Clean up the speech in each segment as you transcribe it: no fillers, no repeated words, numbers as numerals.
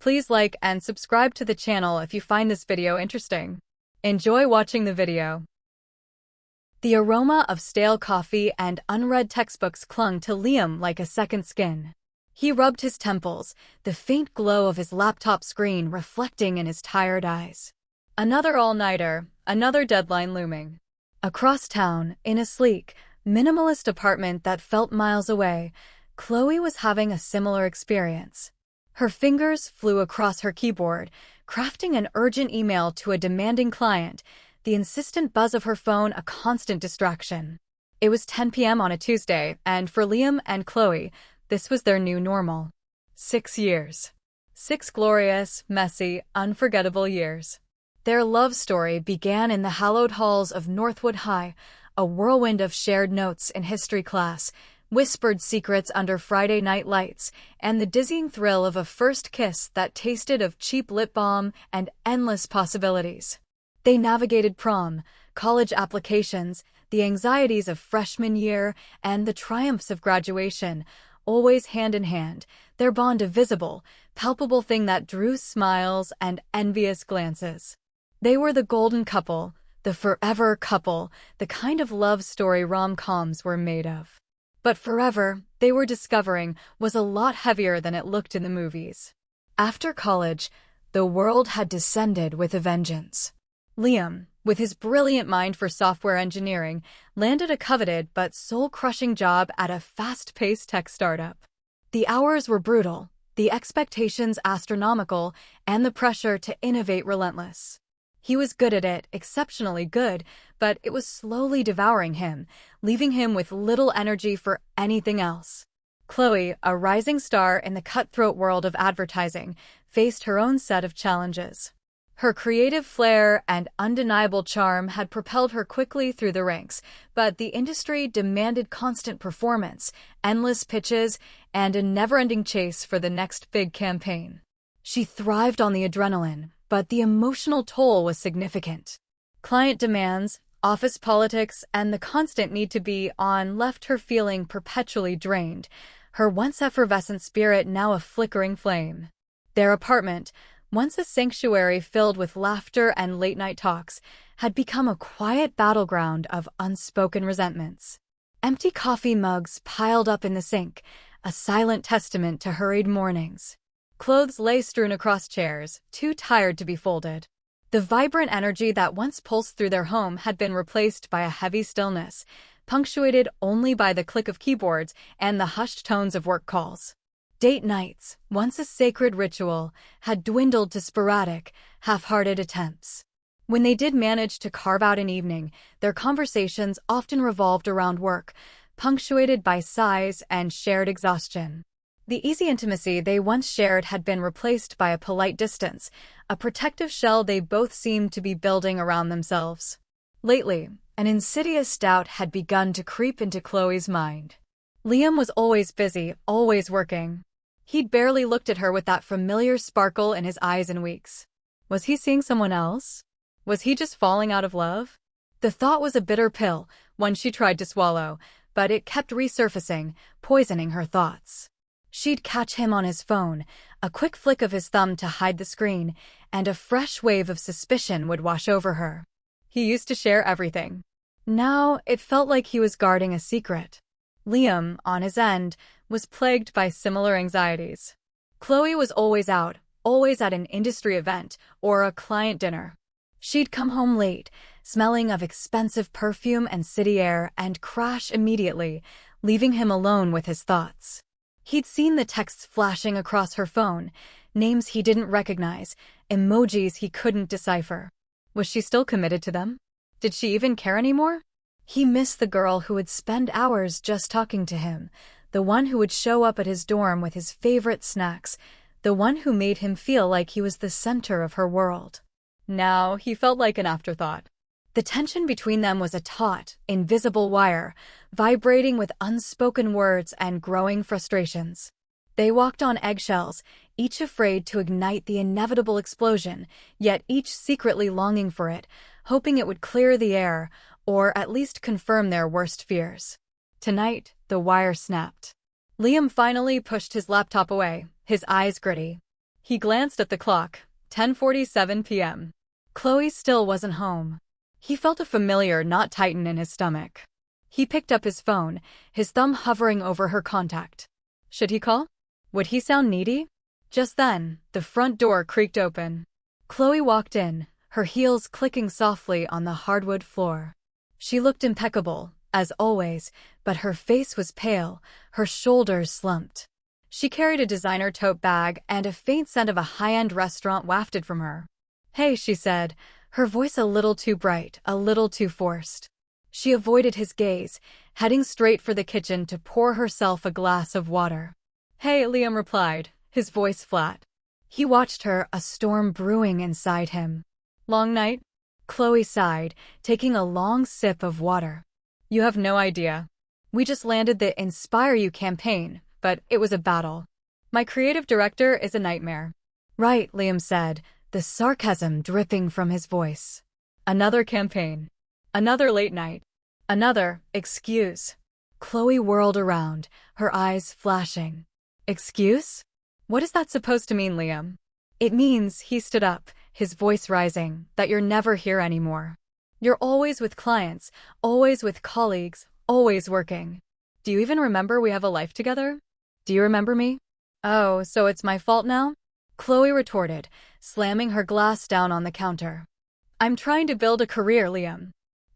Please like and subscribe to the channel if you find this video interesting. Enjoy watching the video. The aroma of stale coffee and unread textbooks clung to Liam like a second skin. He rubbed his temples, the faint glow of his laptop screen reflecting in his tired eyes. Another all-nighter, another deadline looming. Across town, in a sleek, minimalist apartment that felt miles away, Chloe was having a similar experience. Her fingers flew across her keyboard, crafting an urgent email to a demanding client, the insistent buzz of her phone a constant distraction. It was 10 p.m. on a Tuesday, and for Liam and Chloe, this was their new normal. 6 years. 6 glorious, messy, unforgettable years. Their love story began in the hallowed halls of Northwood High, a whirlwind of shared notes in history class, whispered secrets under Friday night lights, and the dizzying thrill of a first kiss that tasted of cheap lip balm and endless possibilities. They navigated prom, college applications, the anxieties of freshman year, and the triumphs of graduation, always hand in hand, their bond a visible, palpable thing that drew smiles and envious glances. They were the golden couple, the forever couple, the kind of love story rom-coms were made of. But forever, they were discovering, was a lot heavier than it looked in the movies. After college, the world had descended with a vengeance. Liam, with his brilliant mind for software engineering, landed a coveted but soul-crushing job at a fast-paced tech startup. The hours were brutal, the expectations astronomical, and the pressure to innovate relentless. He was good at it, exceptionally good, but it was slowly devouring him, leaving him with little energy for anything else. Chloe, a rising star in the cutthroat world of advertising, faced her own set of challenges. Her creative flair and undeniable charm had propelled her quickly through the ranks, but the industry demanded constant performance, endless pitches, and a never-ending chase for the next big campaign. She thrived on the adrenaline, but the emotional toll was significant. Client demands, office politics, and the constant need to be on left her feeling perpetually drained, her once effervescent spirit now a flickering flame. Their apartment, once a sanctuary filled with laughter and late-night talks, had become a quiet battleground of unspoken resentments. Empty coffee mugs piled up in the sink, a silent testament to hurried mornings. Clothes lay strewn across chairs, too tired to be folded. The vibrant energy that once pulsed through their home had been replaced by a heavy stillness, punctuated only by the click of keyboards and the hushed tones of work calls. Date nights, once a sacred ritual, had dwindled to sporadic, half-hearted attempts. When they did manage to carve out an evening, their conversations often revolved around work, punctuated by sighs and shared exhaustion. The easy intimacy they once shared had been replaced by a polite distance, a protective shell they both seemed to be building around themselves. Lately, an insidious doubt had begun to creep into Chloe's mind. Liam was always busy, always working. He'd barely looked at her with that familiar sparkle in his eyes in weeks. Was he seeing someone else? Was he just falling out of love? The thought was a bitter pill, one she tried to swallow, but it kept resurfacing, poisoning her thoughts. She'd catch him on his phone, a quick flick of his thumb to hide the screen, and a fresh wave of suspicion would wash over her. He used to share everything. Now, it felt like he was guarding a secret. Liam, on his end, was plagued by similar anxieties. Chloe was always out, always at an industry event or a client dinner. She'd come home late, smelling of expensive perfume and city air, and crash immediately, leaving him alone with his thoughts. He'd seen the texts flashing across her phone, names he didn't recognize, emojis he couldn't decipher. Was she still committed to them? Did she even care anymore? He missed the girl who would spend hours just talking to him, the one who would show up at his dorm with his favorite snacks, the one who made him feel like he was the center of her world. Now he felt like an afterthought. The tension between them was a taut, invisible wire, vibrating with unspoken words and growing frustrations. They walked on eggshells, each afraid to ignite the inevitable explosion, yet each secretly longing for it, hoping it would clear the air, or at least confirm their worst fears. Tonight, the wire snapped. Liam finally pushed his laptop away, his eyes gritty. He glanced at the clock. 10:47 p.m. Chloe still wasn't home. He felt a familiar knot tighten in his stomach. He picked up his phone, his thumb hovering over her contact. Should he call? Would he sound needy? Just then, the front door creaked open. Chloe walked in, her heels clicking softly on the hardwood floor. She looked impeccable, as always, but her face was pale, her shoulders slumped. She carried a designer tote bag, and a faint scent of a high-end restaurant wafted from her. "Hey," she said, her voice a little too bright, a little too forced. She avoided his gaze, heading straight for the kitchen to pour herself a glass of water. "Hey," Liam replied, his voice flat. He watched her, a storm brewing inside him. "Long night?" Chloe sighed, taking a long sip of water. "You have no idea. We just landed the Inspire You campaign, but it was a battle. My creative director is a nightmare." "Right," Liam said, the sarcasm dripping from his voice. "Another campaign. Another late night. Another excuse." Chloe whirled around, her eyes flashing. "Excuse? What is that supposed to mean, Liam?" "It means," he stood up, his voice rising, "that you're never here anymore. You're always with clients, always with colleagues, always working. Do you even remember we have a life together? Do you remember me?" "Oh, so it's my fault now?" Chloe retorted, slamming her glass down on the counter. "I'm trying to build a career, Liam.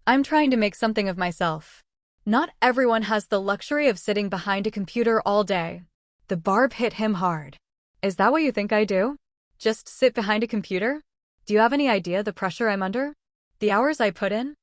I'm trying to make something of myself. Not everyone has the luxury of sitting behind a computer all day." The barb hit him hard. "Is that what you think I do? Just sit behind a computer? Do you have any idea the pressure I'm under? The hours I put in?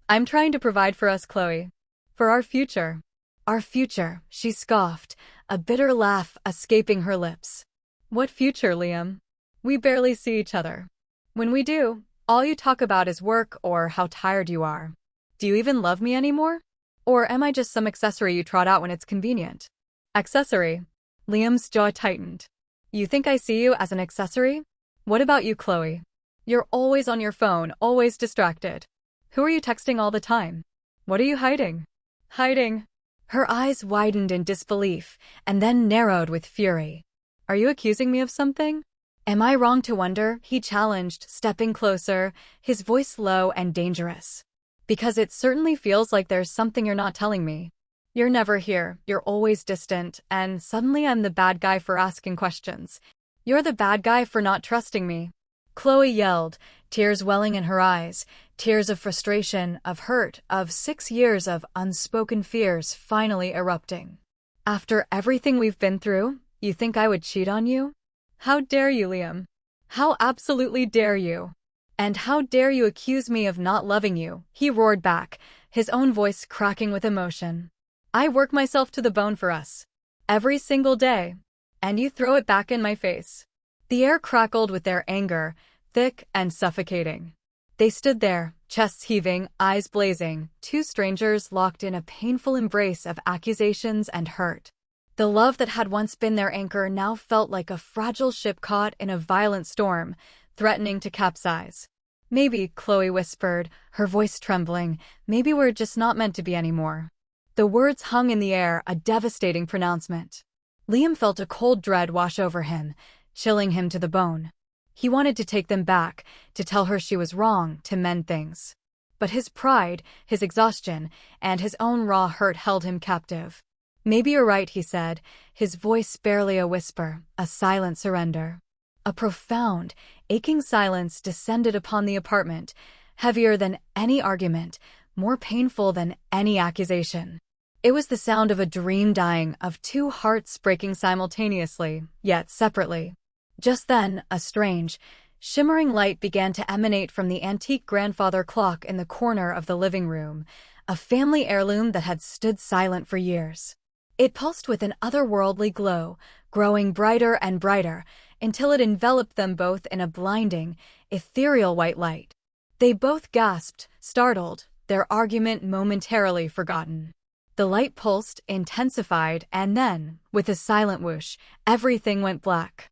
I'm trying to provide for us, Chloe. For our future." "Our future," she scoffed, a bitter laugh escaping her lips. "What future, Liam? We barely see each other. When we do, all you talk about is work or how tired you are. Do you even love me anymore? Or am I just some accessory you trot out when it's convenient?" "Accessory?" Liam's jaw tightened. "You think I see you as an accessory? What about you, Chloe? You're always on your phone, always distracted. Who are you texting all the time? What are you hiding?" "Hiding?" Her eyes widened in disbelief, and then narrowed with fury. "Are you accusing me of something?" "Am I wrong to wonder?" he challenged, stepping closer, his voice low and dangerous. "Because it certainly feels like there's something you're not telling me. You're never here, you're always distant, and suddenly I'm the bad guy for asking questions. You're the bad guy for not trusting me." Chloe yelled, tears welling in her eyes, tears of frustration, of hurt, of 6 years of unspoken fears finally erupting. "After everything we've been through, you think I would cheat on you? How dare you, Liam? How absolutely dare you? And how dare you accuse me of not loving you?" he roared back, his own voice cracking with emotion. "I work myself to the bone for us. Every single day. And you throw it back in my face." The air crackled with their anger, thick and suffocating. They stood there, chests heaving, eyes blazing, two strangers locked in a painful embrace of accusations and hurt. The love that had once been their anchor now felt like a fragile ship caught in a violent storm, threatening to capsize. "Maybe," Chloe whispered, her voice trembling, "maybe we're just not meant to be anymore." The words hung in the air, a devastating pronouncement. Liam felt a cold dread wash over him, chilling him to the bone. He wanted to take them back, to tell her she was wrong, to mend things. But his pride, his exhaustion, and his own raw hurt held him captive. "Maybe you're right," he said, his voice barely a whisper, a silent surrender. A profound, aching silence descended upon the apartment, heavier than any argument, more painful than any accusation. It was the sound of a dream dying, of two hearts breaking simultaneously, yet separately. Just then, a strange, shimmering light began to emanate from the antique grandfather clock in the corner of the living room, a family heirloom that had stood silent for years. It pulsed with an otherworldly glow, growing brighter and brighter, until it enveloped them both in a blinding, ethereal white light. They both gasped, startled, their argument momentarily forgotten. The light pulsed, intensified, and then, with a silent whoosh, everything went black.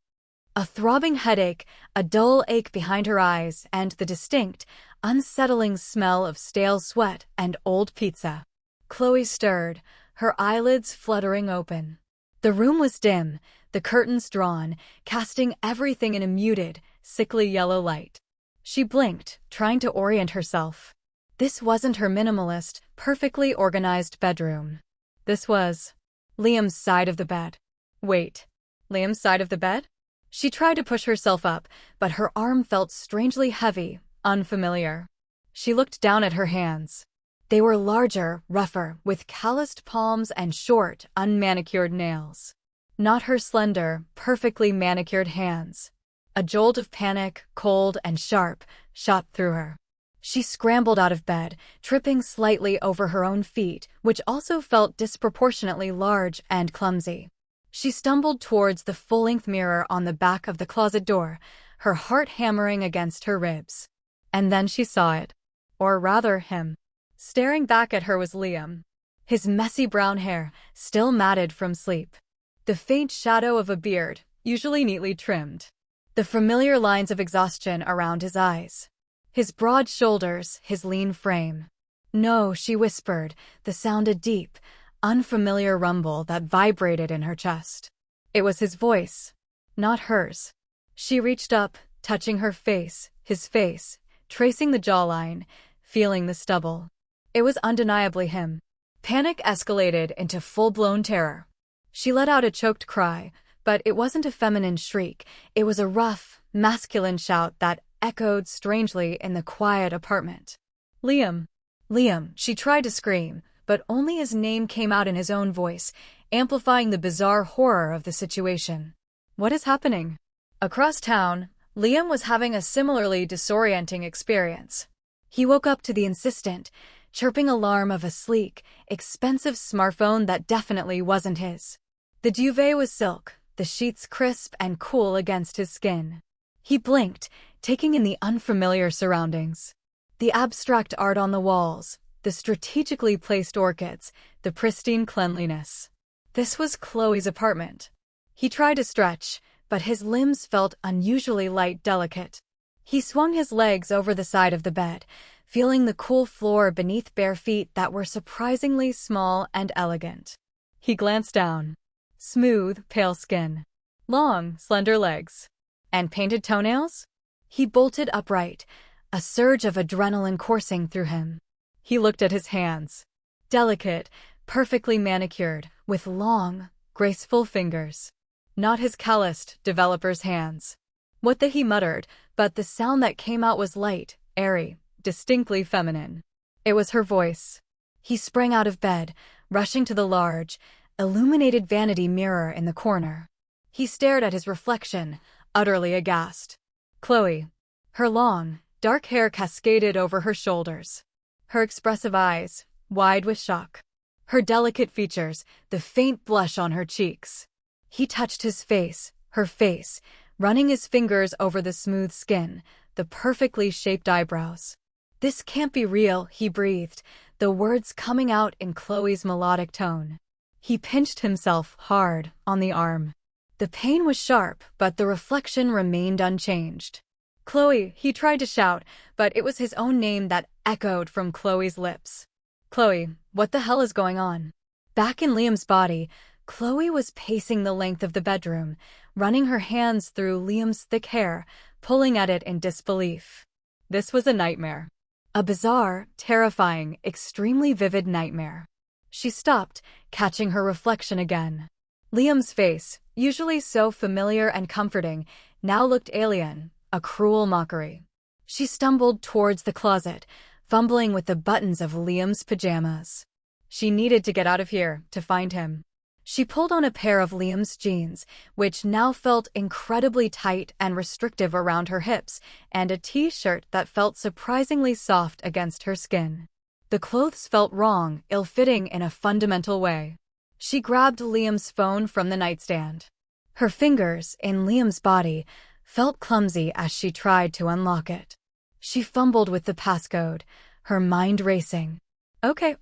A throbbing headache, a dull ache behind her eyes, and the distinct, unsettling smell of stale sweat and old pizza. Chloe stirred, her eyelids fluttering open. The room was dim, the curtains drawn, casting everything in a muted, sickly yellow light. She blinked, trying to orient herself. This wasn't her minimalist, perfectly organized bedroom. This was Liam's side of the bed. Wait, Liam's side of the bed? She tried to push herself up, but her arm felt strangely heavy, unfamiliar. She looked down at her hands. They were larger, rougher, with calloused palms and short, unmanicured nails. Not her slender, perfectly manicured hands. A jolt of panic, cold and sharp, shot through her. She scrambled out of bed, tripping slightly over her own feet, which also felt disproportionately large and clumsy. She stumbled towards the full-length mirror on the back of the closet door, her heart hammering against her ribs. And then she saw it. Or rather, him. Staring back at her was Liam. His messy brown hair, still matted from sleep. The faint shadow of a beard, usually neatly trimmed. The familiar lines of exhaustion around his eyes. His broad shoulders, his lean frame. No, she whispered, the sound a deep, unfamiliar rumble that vibrated in her chest. It was his voice, not hers. She reached up, touching her face, his face, tracing the jawline, feeling the stubble. It was undeniably him. Panic escalated into full-blown terror. She let out a choked cry, but it wasn't a feminine shriek. It was a rough, masculine shout that echoed strangely in the quiet apartment. Liam. Liam, she tried to scream, but only his name came out in his own voice, amplifying the bizarre horror of the situation. What is happening? Across town, Liam was having a similarly disorienting experience. He woke up to the insistent, chirping alarm of a sleek, expensive smartphone that definitely wasn't his. The duvet was silk, the sheets crisp and cool against his skin. He blinked, taking in the unfamiliar surroundings. The abstract art on the walls, the strategically placed orchids, the pristine cleanliness. This was Chloe's apartment. He tried to stretch, but his limbs felt unusually light, delicate. He swung his legs over the side of the bed, feeling the cool floor beneath bare feet that were surprisingly small and elegant. He glanced down. Smooth, pale skin. Long, slender legs. And painted toenails? He bolted upright, a surge of adrenaline coursing through him. He looked at his hands. Delicate, perfectly manicured, with long, graceful fingers. Not his calloused, developer's hands. What he muttered, but the sound that came out was light, airy, distinctly feminine. It was her voice. He sprang out of bed, rushing to the large, illuminated vanity mirror in the corner. He stared at his reflection, utterly aghast. Chloe. Her long, dark hair cascaded over her shoulders. Her expressive eyes, wide with shock. Her delicate features, the faint blush on her cheeks. He touched his face, her face, running his fingers over the smooth skin, the perfectly shaped eyebrows. This can't be real, he breathed, the words coming out in Chloe's melodic tone. He pinched himself hard on the arm. The pain was sharp, but the reflection remained unchanged. Chloe, he tried to shout, but it was his own name that echoed from Chloe's lips. Chloe, what the hell is going on? Back in Liam's body, Chloe was pacing the length of the bedroom, running her hands through Liam's thick hair, pulling at it in disbelief. This was a nightmare. A bizarre, terrifying, extremely vivid nightmare. She stopped, catching her reflection again. Liam's face, usually so familiar and comforting, now looked alien, a cruel mockery. She stumbled towards the closet, fumbling with the buttons of Liam's pajamas. She needed to get out of here, to find him. She pulled on a pair of Liam's jeans, which now felt incredibly tight and restrictive around her hips, and a t-shirt that felt surprisingly soft against her skin. The clothes felt wrong, ill-fitting in a fundamental way. She grabbed Liam's phone from the nightstand. Her fingers, in Liam's body, felt clumsy as she tried to unlock it. She fumbled with the passcode, her mind racing. Okay,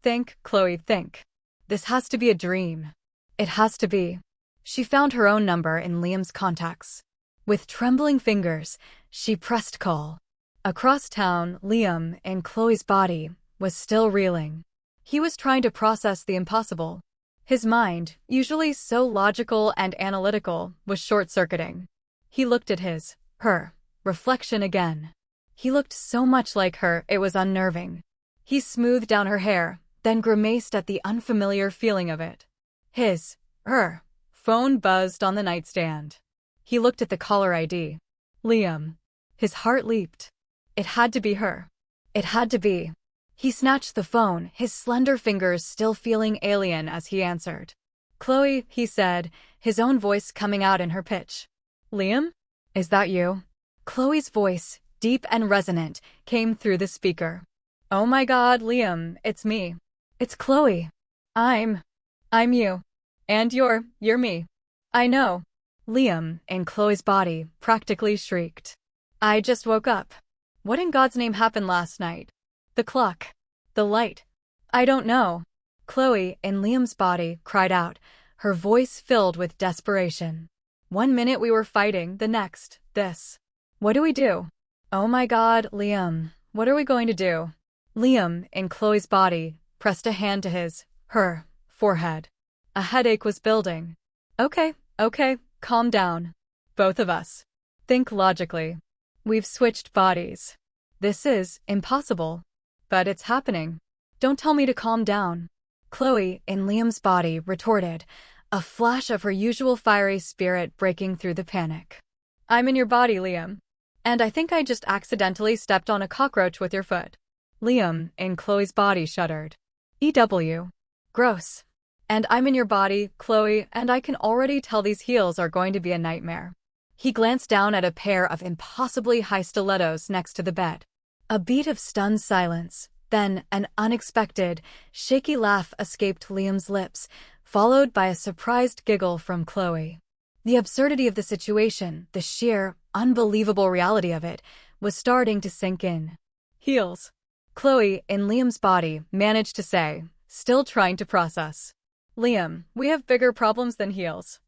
think, Chloe, think. This has to be a dream. It has to be. She found her own number in Liam's contacts. With trembling fingers, she pressed call. Across town, Liam, in Chloe's body, was still reeling. He was trying to process the impossible. His mind, usually so logical and analytical, was short-circuiting. He looked at her reflection again. He looked so much like her, it was unnerving. He smoothed down her hair, then grimaced at the unfamiliar feeling of it. Her phone buzzed on the nightstand. He looked at the caller ID. Liam. His heart leaped. It had to be her. It had to be. He snatched the phone, his slender fingers still feeling alien as he answered. Chloe, he said, his own voice coming out in her pitch. Liam? Is that you? Chloe's voice, deep and resonant, came through the speaker. Oh my God, Liam, it's me. It's Chloe. I'm you. And you're me. I know. Liam, in Chloe's body, practically shrieked. I just woke up. What in God's name happened last night? The clock. The light. I don't know. Chloe, in Liam's body, cried out, her voice filled with desperation. 1 minute we were fighting, the next, this. What do we do? Oh my God, Liam, what are we going to do? Liam, in Chloe's body, pressed a hand to her forehead. A headache was building. Okay, calm down. Both of us. Think logically. We've switched bodies. This is impossible. But it's happening. Don't tell me to calm down. Chloe, in Liam's body, retorted, a flash of her usual fiery spirit breaking through the panic. I'm in your body, Liam. And I think I just accidentally stepped on a cockroach with your foot. Liam, in Chloe's body, shuddered. EW. Gross. And I'm in your body, Chloe, and I can already tell these heels are going to be a nightmare. He glanced down at a pair of impossibly high stilettos next to the bed. A beat of stunned silence, then an unexpected, shaky laugh escaped Liam's lips, followed by a surprised giggle from Chloe. The absurdity of the situation, the sheer, unbelievable reality of it, was starting to sink in. Heels. Chloe, in Liam's body, managed to say, still trying to process. Liam, we have bigger problems than heels.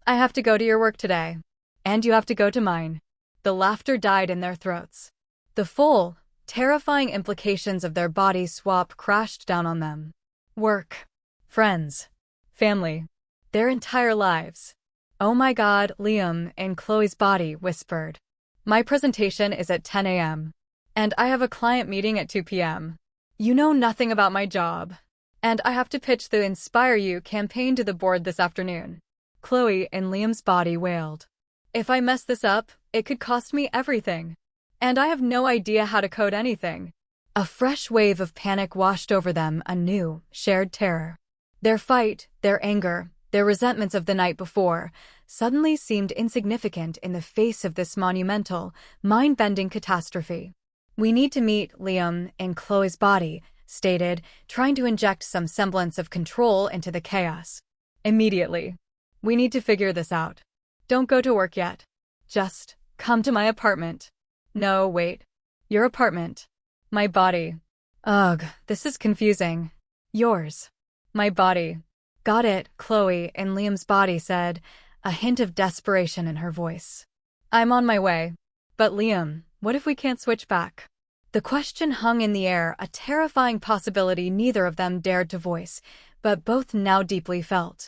I have to go to your work today. And you have to go to mine. The laughter died in their throats. The full, terrifying implications of their body swap crashed down on them. Work. Friends. Family. Their entire lives. Oh my God, Liam, in Chloe's body, whispered. My presentation is at 10 a.m. And I have a client meeting at 2 p.m. You know nothing about my job. And I have to pitch the Inspire You campaign to the board this afternoon. Chloe, in Liam's body, wailed. If I mess this up, it could cost me everything. And I have no idea how to code anything. A fresh wave of panic washed over them, a new, shared terror. Their fight, their anger, their resentments of the night before, suddenly seemed insignificant in the face of this monumental, mind-bending catastrophe. We need to meet, Liam, in Chloe's body, stated, trying to inject some semblance of control into the chaos. Immediately. We need to figure this out. Don't go to work yet. Just come to my apartment. No, wait. Your apartment. My body. Ugh, this is confusing. Yours. My body. Got it, Chloe, in Liam's body said, a hint of desperation in her voice. I'm on my way. But Liam, what if we can't switch back? The question hung in the air, a terrifying possibility neither of them dared to voice, but both now deeply felt.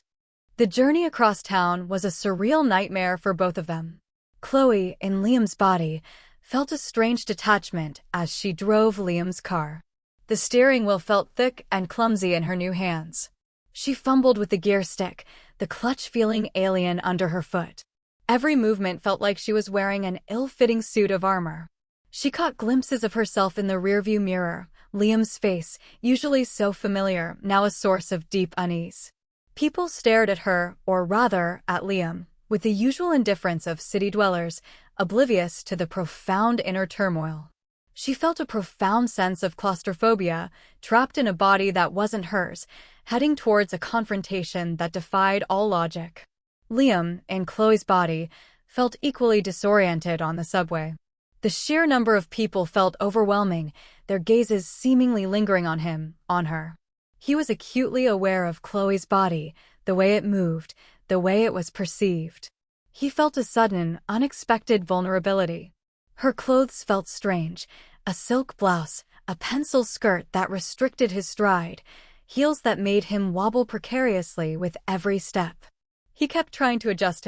The journey across town was a surreal nightmare for both of them. Chloe, in Liam's body, felt a strange detachment as she drove Liam's car. The steering wheel felt thick and clumsy in her new hands. She fumbled with the gear stick, the clutch feeling alien under her foot. Every movement felt like she was wearing an ill-fitting suit of armor. She caught glimpses of herself in the rearview mirror, Liam's face, usually so familiar, now a source of deep unease. People stared at her, or rather, at Liam, with the usual indifference of city dwellers, oblivious to the profound inner turmoil. She felt a profound sense of claustrophobia, trapped in a body that wasn't hers, heading towards a confrontation that defied all logic. Liam, in Chloe's body, felt equally disoriented on the subway. The sheer number of people felt overwhelming, their gazes seemingly lingering on him, on her. He was acutely aware of Chloe's body, the way it moved, the way it was perceived. He felt a sudden, unexpected vulnerability. Her clothes felt strange, a silk blouse, a pencil skirt that restricted his stride, heels that made him wobble precariously with every step. He kept trying to adjust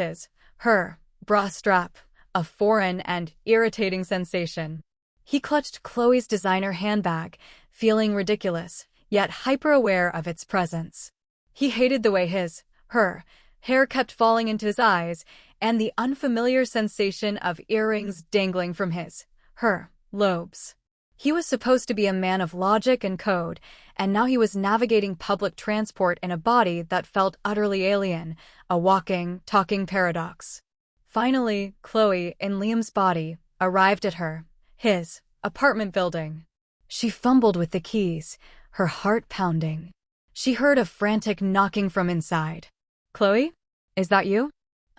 her bra strap, a foreign and irritating sensation. He clutched Chloe's designer handbag, feeling ridiculous, yet hyper-aware of its presence. He hated the way her hair kept falling into his eyes, and the unfamiliar sensation of earrings dangling from her lobes. He was supposed to be a man of logic and code, and now he was navigating public transport in a body that felt utterly alien, a walking, talking paradox. Finally, Chloe, in Liam's body, arrived at his apartment building. She fumbled with the keys, her heart pounding. She heard a frantic knocking from inside. "Chloe? Is that you?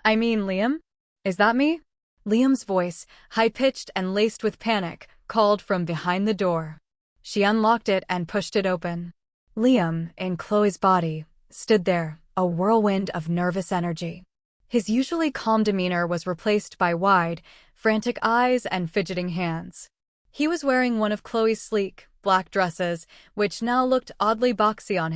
I mean, Liam? Is that me?" Liam's voice, high-pitched and laced with panic, called from behind the door. She unlocked it and pushed it open. Liam, in Chloe's body, stood there, a whirlwind of nervous energy. His usually calm demeanor was replaced by wide, frantic eyes and fidgeting hands. He was wearing one of Chloe's sleek, black dresses, which now looked oddly boxy on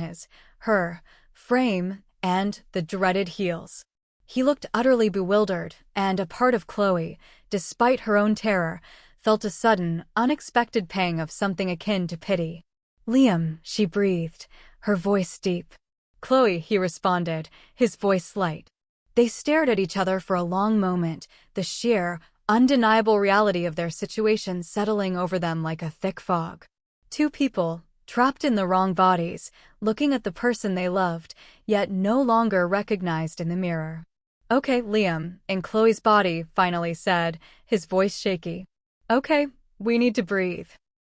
her frame, and the dreaded heels. He looked utterly bewildered, and a part of Chloe, despite her own terror, felt a sudden, unexpected pang of something akin to pity. "Liam," she breathed, her voice deep. "Chloe," he responded, his voice light. They stared at each other for a long moment, the sheer, undeniable reality of their situation settling over them like a thick fog. Two people, trapped in the wrong bodies, looking at the person they loved, yet no longer recognized in the mirror. "Okay," Liam, in Chloe's body, finally said, his voice shaky. "Okay, we need to breathe.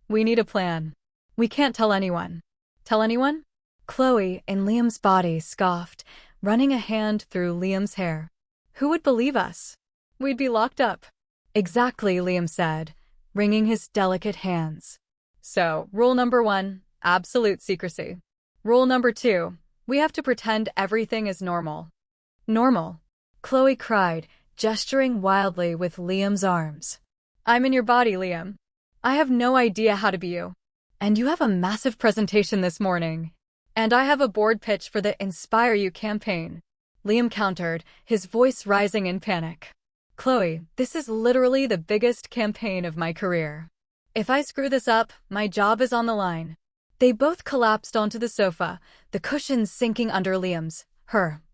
We need a plan. We can't tell anyone." "Tell anyone?" Chloe, in Liam's body, scoffed, running a hand through Liam's hair. "Who would believe us? We'd be locked up." "Exactly," Liam said, wringing his delicate hands. "So, rule number 1, absolute secrecy. Rule number 2, we have to pretend everything is normal." "Normal?" Chloe cried, gesturing wildly with Liam's arms. "I'm in your body, Liam. I have no idea how to be you. And you have a massive presentation this morning. And I have a board pitch for the Inspire You campaign," Liam countered, his voice rising in panic. "Chloe, this is literally the biggest campaign of my career. If I screw this up, my job is on the line." They both collapsed onto the sofa, the cushions sinking under Liam's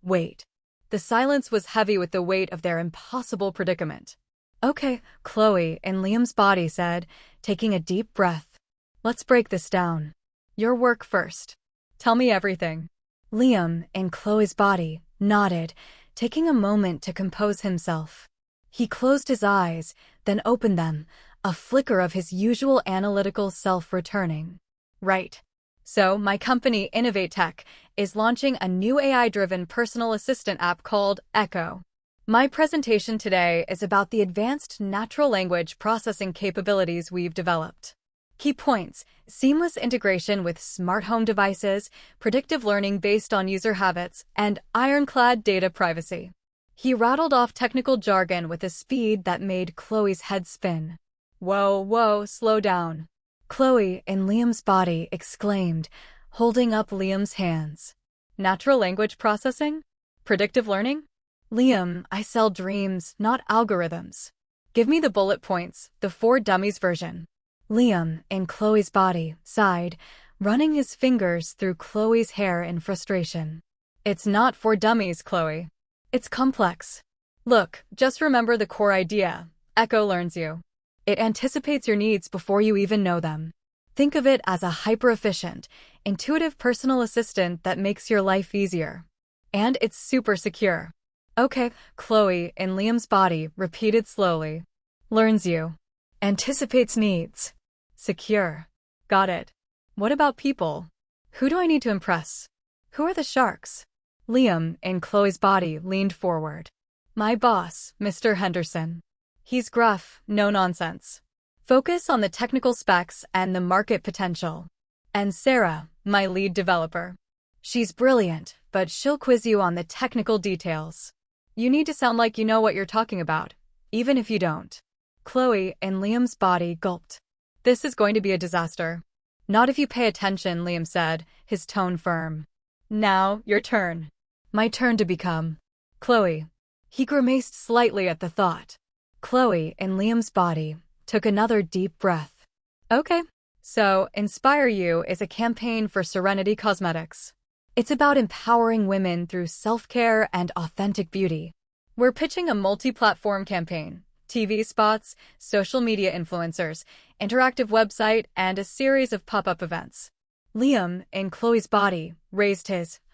weight. The silence was heavy with the weight of their impossible predicament. "Okay," Chloe, in Liam's body, said, taking a deep breath. "Let's break this down. Your work first. Tell me everything." Liam, in Chloe's body, nodded, taking a moment to compose himself. He closed his eyes, then opened them, a flicker of his usual analytical self returning. "Right. So, my company, Innovate Tech, is launching a new AI-driven personal assistant app called Echo. My presentation today is about the advanced natural language processing capabilities we've developed. Key points: seamless integration with smart home devices, predictive learning based on user habits, and ironclad data privacy." He rattled off technical jargon with a speed that made Chloe's head spin. Whoa, slow down." Chloe, in Liam's body, exclaimed, holding up Liam's hands. "Natural language processing? Predictive learning?" "Liam, I sell dreams, not algorithms. Give me the bullet points, the For Dummies version." Liam, in Chloe's body, sighed, running his fingers through Chloe's hair in frustration. "It's not for dummies, Chloe. It's complex. Look, just remember the core idea. Echo learns you. It anticipates your needs before you even know them. Think of it as a hyper-efficient, intuitive personal assistant that makes your life easier. And it's super secure." "Okay," Chloe, in Liam's body, repeated slowly. "Learns you. Anticipates needs. Secure. Got it. What about people? Who do I need to impress? Who are the sharks?" Liam, in Chloe's body, leaned forward. "My boss, Mr. Henderson. He's gruff, no nonsense. Focus on the technical specs and the market potential. And Sarah, my lead developer. She's brilliant, but she'll quiz you on the technical details. You need to sound like you know what you're talking about, even if you don't." Chloe, in Liam's body, gulped. "This is going to be a disaster." Not if you pay attention, Liam said, his tone firm. Now, your turn. My turn to become Chloe. He grimaced slightly at the thought. Chloe, in Liam's body, took another deep breath. Okay. So, Inspire You is a campaign for Serenity Cosmetics. It's about empowering women through self-care and authentic beauty. We're pitching a multi-platform campaign, TV spots, social media influencers, interactive website, and a series of pop-up events. Liam, in Chloe's body, raised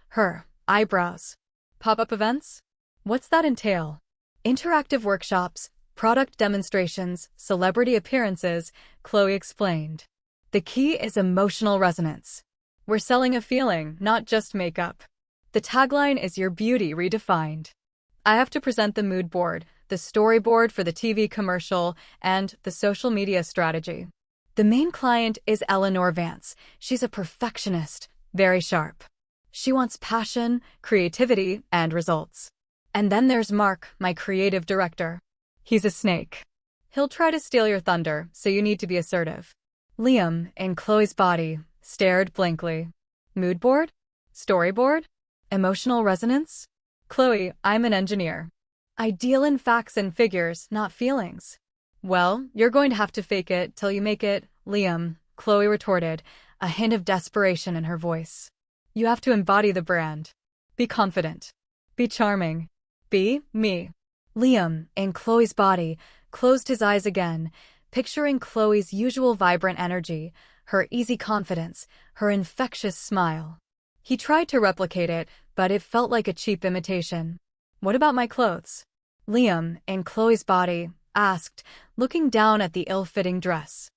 her eyebrows. Pop-up events? What's that entail? Interactive workshops, product demonstrations, celebrity appearances, Chloe explained. The key is emotional resonance. We're selling a feeling, not just makeup. The tagline is your beauty redefined. I have to present the mood board, the storyboard for the TV commercial, and the social media strategy. The main client is Eleanor Vance. She's a perfectionist, very sharp. She wants passion, creativity, and results. And then there's Mark, my creative director. He's a snake. He'll try to steal your thunder, so you need to be assertive. Liam, in Chloe's body, stared blankly. Mood board? Storyboard? Emotional resonance? Chloe, I'm an engineer. I deal in facts and figures, not feelings. Well, you're going to have to fake it till you make it, Liam, Chloe retorted, a hint of desperation in her voice. You have to embody the brand. Be confident. Be charming. Be me. Liam, in Chloe's body, closed his eyes again, picturing Chloe's usual vibrant energy, her easy confidence, her infectious smile. He tried to replicate it, but it felt like a cheap imitation. What about my clothes? Liam, in Chloe's body, asked, looking down at the ill-fitting dress.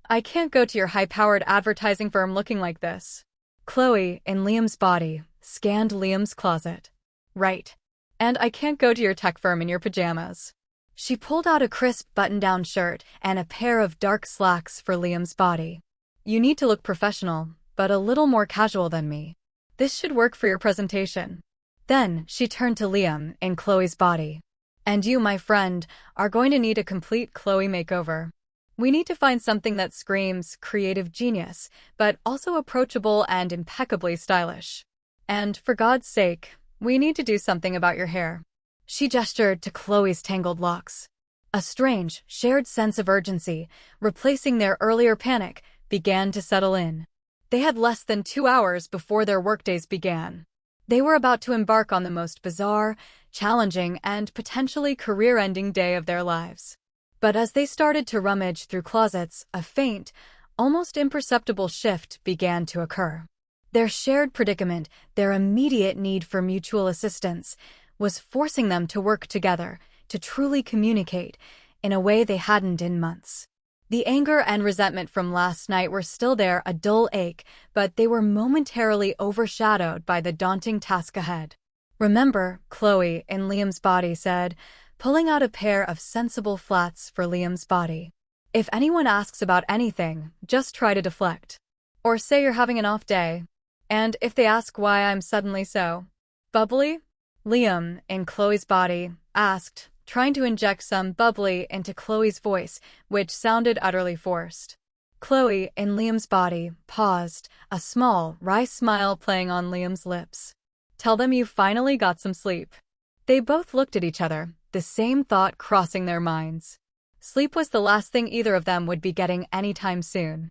I can't go to your high-powered advertising firm looking like this. Chloe, in Liam's body, scanned Liam's closet. Right. And I can't go to your tech firm in your pajamas. She pulled out a crisp button-down shirt and a pair of dark slacks for Liam's body. You need to look professional, but a little more casual than me. This should work for your presentation. Then, she turned to Liam, in Chloe's body. And you, my friend, are going to need a complete Chloe makeover. We need to find something that screams creative genius, but also approachable and impeccably stylish. And, for God's sake, we need to do something about your hair. She gestured to Chloe's tangled locks. A strange, shared sense of urgency, replacing their earlier panic, began to settle in. They had less than 2 hours before their workdays began. They were about to embark on the most bizarre, challenging, and potentially career-ending day of their lives. But as they started to rummage through closets, a faint, almost imperceptible shift began to occur. Their shared predicament, their immediate need for mutual assistance, was forcing them to work together, to truly communicate, in a way they hadn't in months. The anger and resentment from last night were still there, a dull ache, but they were momentarily overshadowed by the daunting task ahead. Remember, Chloe, in Liam's body said, pulling out a pair of sensible flats for Liam's body. If anyone asks about anything, just try to deflect. Or say you're having an off day. And if they ask why I'm suddenly so bubbly, Liam, in Chloe's body, asked, trying to inject some bubbly into Chloe's voice, which sounded utterly forced. Chloe, in Liam's body, paused, a small, wry smile playing on Liam's lips. Tell them you finally got some sleep. They both looked at each other, the same thought crossing their minds. Sleep was the last thing either of them would be getting anytime soon.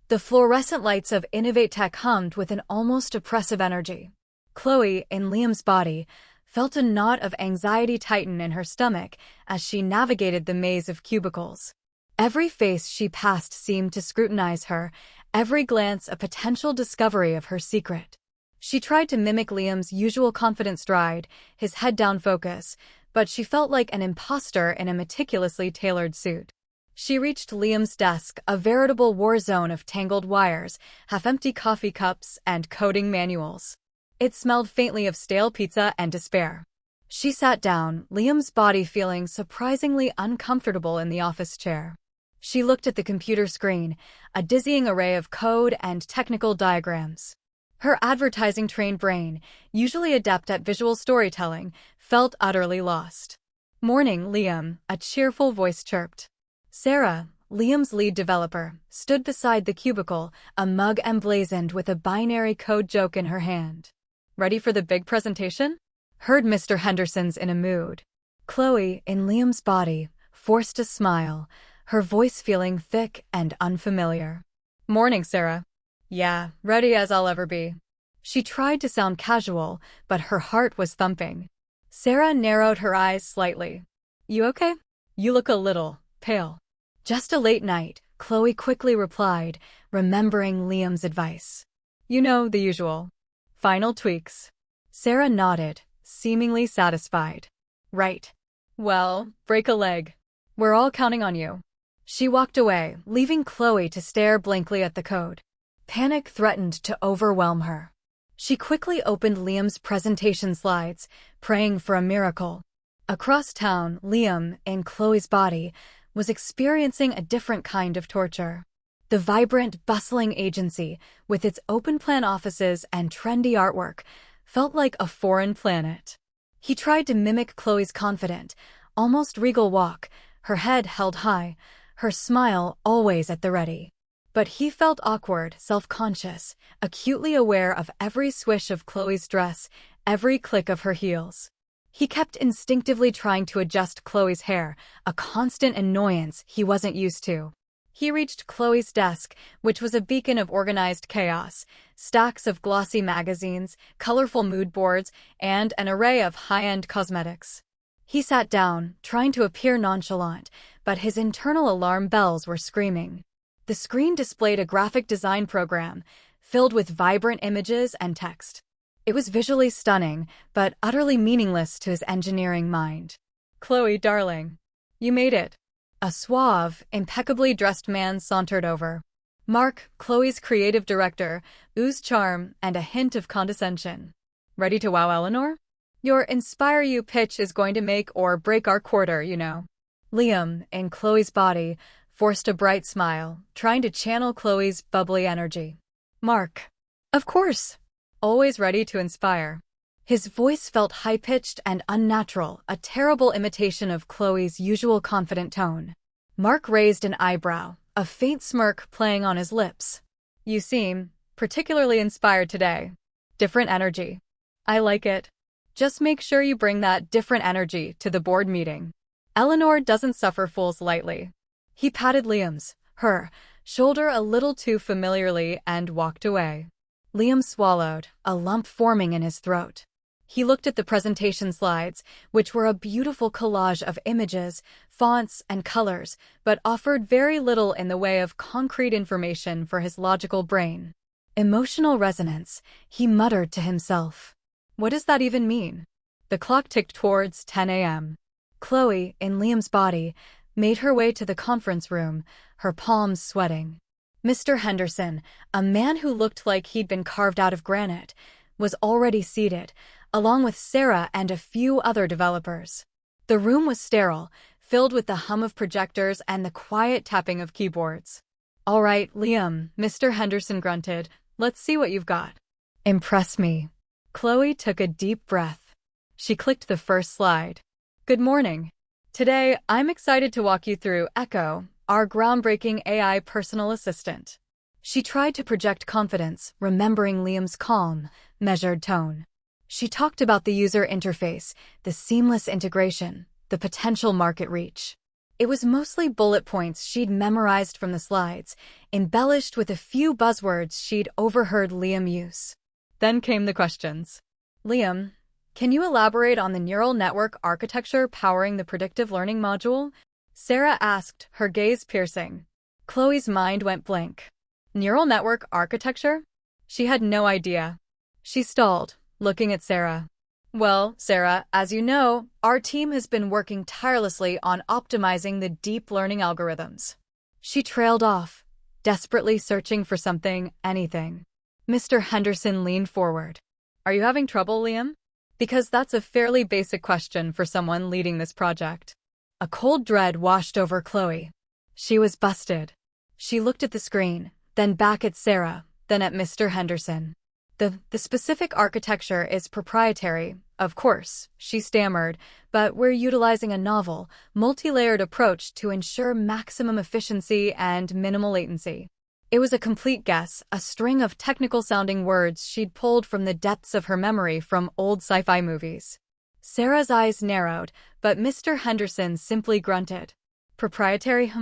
The fluorescent lights of Innovate Tech hummed with an almost oppressive energy. Chloe, in Liam's body, felt a knot of anxiety tighten in her stomach as she navigated the maze of cubicles. Every face she passed seemed to scrutinize her, every glance a potential discovery of her secret. She tried to mimic Liam's usual confident stride, his head-down focus, but she felt like an imposter in a meticulously tailored suit. She reached Liam's desk, a veritable war zone of tangled wires, half-empty coffee cups, and coding manuals. It smelled faintly of stale pizza and despair. She sat down, Liam's body feeling surprisingly uncomfortable in the office chair. She looked at the computer screen, a dizzying array of code and technical diagrams. Her advertising-trained brain, usually adept at visual storytelling, felt utterly lost. Morning, Liam, a cheerful voice chirped. Sarah, Liam's lead developer, stood beside the cubicle, a mug emblazoned with a binary code joke in her hand. "Ready for the big presentation?" heard Mr. Henderson's in a mood. Chloe, in Liam's body, forced a smile, her voice feeling thick and unfamiliar. "Morning, Sarah." "Yeah, ready as I'll ever be." She tried to sound casual, but her heart was thumping. Sarah narrowed her eyes slightly. "You okay? You look a little pale." "Just a late night," Chloe quickly replied, remembering Liam's advice. "You know, the usual. Final tweaks." Sarah nodded, seemingly satisfied. "Right. Well, break a leg. We're all counting on you." She walked away, leaving Chloe to stare blankly at the code. Panic threatened to overwhelm her. She quickly opened Liam's presentation slides, praying for a miracle. Across town, Liam, in Chloe's body, was experiencing a different kind of torture. The vibrant, bustling agency, with its open-plan offices and trendy artwork, felt like a foreign planet. He tried to mimic Chloe's confident, almost regal walk, her head held high, her smile always at the ready. But he felt awkward, self-conscious, acutely aware of every swish of Chloe's dress, every click of her heels. He kept instinctively trying to adjust Chloe's hair, a constant annoyance he wasn't used to. He reached Chloe's desk, which was a beacon of organized chaos, stacks of glossy magazines, colorful mood boards, and an array of high-end cosmetics. He sat down, trying to appear nonchalant, but his internal alarm bells were screaming. The screen displayed a graphic design program, filled with vibrant images and text. It was visually stunning, but utterly meaningless to his engineering mind. "Chloe, darling. You made it." A suave, impeccably dressed man sauntered over. Mark, Chloe's creative director, oozed charm and a hint of condescension. "Ready to wow Eleanor? Your Inspire You pitch is going to make or break our quarter, you know." Liam, in Chloe's body, forced a bright smile, trying to channel Chloe's bubbly energy. "Mark. Of course. Always ready to inspire." His voice felt high-pitched and unnatural, a terrible imitation of Chloe's usual confident tone. Mark raised an eyebrow, a faint smirk playing on his lips. "You seem particularly inspired today. Different energy. I like it. Just make sure you bring that different energy to the board meeting. Eleanor doesn't suffer fools lightly." He patted Liam's, her, shoulder a little too familiarly and walked away. Liam swallowed, a lump forming in his throat. He looked at the presentation slides, which were a beautiful collage of images, fonts, and colors, but offered very little in the way of concrete information for his logical brain. Emotional resonance, he muttered to himself. What does that even mean? The clock ticked towards 10 a.m. Chloe, in Liam's body, made her way to the conference room, her palms sweating. Mr. Henderson, a man who looked like he'd been carved out of granite, was already seated, along with Sarah and a few other developers. The room was sterile, filled with the hum of projectors and the quiet tapping of keyboards. "All right, Liam," Mr. Henderson grunted. "Let's see what you've got." "Impress me." Chloe took a deep breath. She clicked the first slide. "Good morning. Today, I'm excited to walk you through Echo, our groundbreaking AI personal assistant." She tried to project confidence, remembering Liam's calm, measured tone. She talked about the user interface, the seamless integration, the potential market reach. It was mostly bullet points she'd memorized from the slides, embellished with a few buzzwords she'd overheard Liam use. Then came the questions. "Liam, can you elaborate on the neural network architecture powering the predictive learning module?" Sarah asked, her gaze piercing. Chloe's mind went blank. Neural network architecture? She had no idea. She stalled, looking at Sarah. "Well, Sarah, as you know, our team has been working tirelessly on optimizing the deep learning algorithms." She trailed off, desperately searching for something, anything. Mr. Henderson leaned forward. "Are you having trouble, Liam? Because that's a fairly basic question for someone leading this project." A cold dread washed over Chloe. She was busted. She looked at the screen, then back at Sarah, then at Mr. Henderson. The specific architecture is proprietary, of course, she stammered, but we're utilizing a novel, multi-layered approach to ensure maximum efficiency and minimal latency. It was a complete guess, a string of technical-sounding words she'd pulled from the depths of her memory from old sci-fi movies. Sarah's eyes narrowed, but Mr. Henderson simply grunted. Proprietary,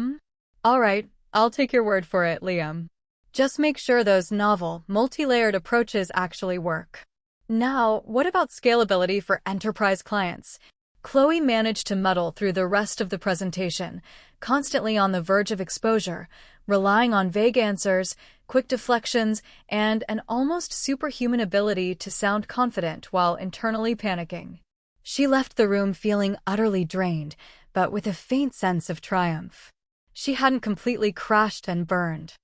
All right, I'll take your word for it, Liam. Just make sure those novel, multi-layered approaches actually work. Now, what about scalability for enterprise clients? Chloe managed to muddle through the rest of the presentation, constantly on the verge of exposure, relying on vague answers, quick deflections, and an almost superhuman ability to sound confident while internally panicking. She left the room feeling utterly drained, but with a faint sense of triumph. She hadn't completely crashed and burned.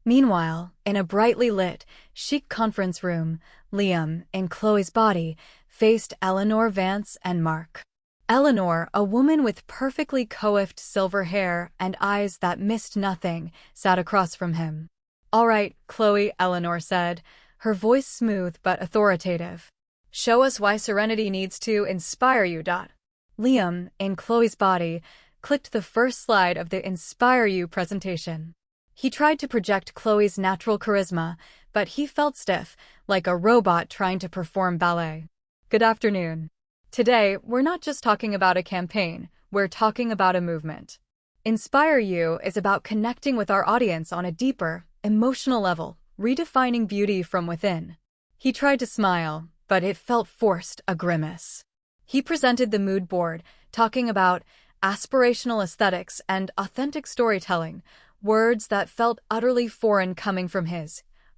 Meanwhile, in a brightly lit, chic conference room, Liam, in Chloe's body, faced Eleanor Vance and Mark. Eleanor, a woman with perfectly coiffed silver hair and eyes that missed nothing, sat across from him. All right, Chloe, Eleanor said, her voice smooth but authoritative. Show us why Serenity needs to inspire you. Liam, in Chloe's body, clicked the first slide of the Inspire You presentation. He tried to project Chloe's natural charisma, but he felt stiff, like a robot trying to perform ballet. Good afternoon. Today, we're not just talking about a campaign, we're talking about a movement. Inspire You is about connecting with our audience on a deeper, emotional level, redefining beauty from within. He tried to smile, but it felt forced, a grimace. He presented the mood board, talking about aspirational aesthetics and authentic storytelling, words that felt utterly foreign coming from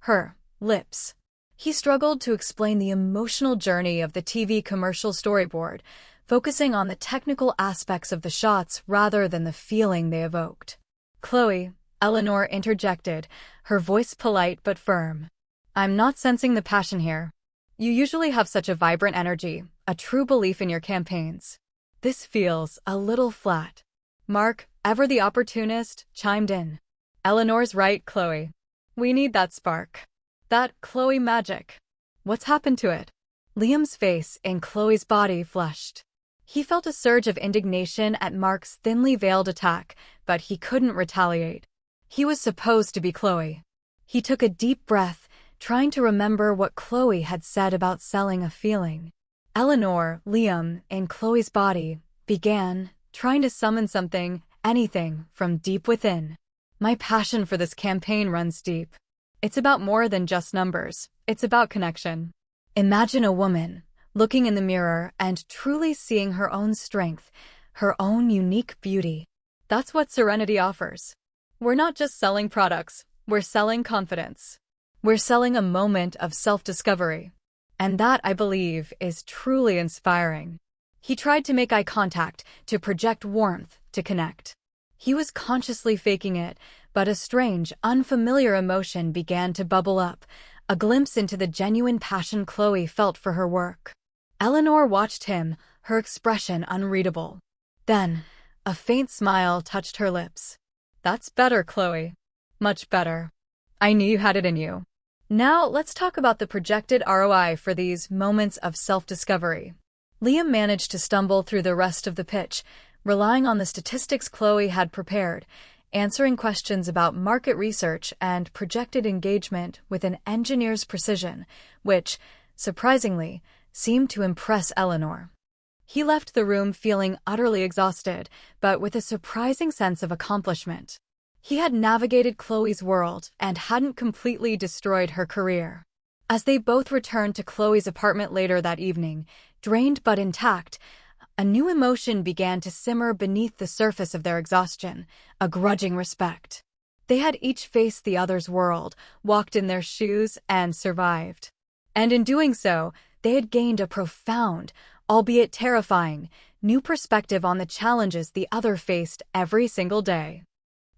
her lips. He struggled to explain the emotional journey of the TV commercial storyboard, focusing on the technical aspects of the shots rather than the feeling they evoked. Chloe, Eleanor interjected, her voice polite but firm. I'm not sensing the passion here. You usually have such a vibrant energy, a true belief in your campaigns. This feels a little flat. Mark, ever the opportunist, chimed in. Eleanor's right, Chloe. We need that spark. That Chloe magic. What's happened to it? Liam's face in Chloe's body flushed. He felt a surge of indignation at Mark's thinly veiled attack, but he couldn't retaliate. He was supposed to be Chloe. He took a deep breath, trying to remember what Chloe had said about selling a feeling. Eleanor, Liam, in Chloe's body, began, trying to summon something, anything, from deep within. My passion for this campaign runs deep. It's about more than just numbers. It's about connection. Imagine a woman, looking in the mirror and truly seeing her own strength, her own unique beauty. That's what Serenity offers. We're not just selling products, we're selling confidence. We're selling a moment of self-discovery. And that, I believe, is truly inspiring. He tried to make eye contact, to project warmth, to connect. He was consciously faking it, but a strange, unfamiliar emotion began to bubble up, a glimpse into the genuine passion Chloe felt for her work. Eleanor watched him, her expression unreadable. Then, a faint smile touched her lips. That's better, Chloe. Much better. I knew you had it in you. Now, let's talk about the projected ROI for these moments of self-discovery. Liam managed to stumble through the rest of the pitch, relying on the statistics Chloe had prepared, answering questions about market research and projected engagement with an engineer's precision, which, surprisingly, seemed to impress Eleanor. He left the room feeling utterly exhausted, but with a surprising sense of accomplishment. He had navigated Chloe's world and hadn't completely destroyed her career. As they both returned to Chloe's apartment later that evening, drained but intact, a new emotion began to simmer beneath the surface of their exhaustion, a grudging respect. They had each faced the other's world, walked in their shoes, and survived. And in doing so, they had gained a profound, albeit terrifying, new perspective on the challenges the other faced every single day.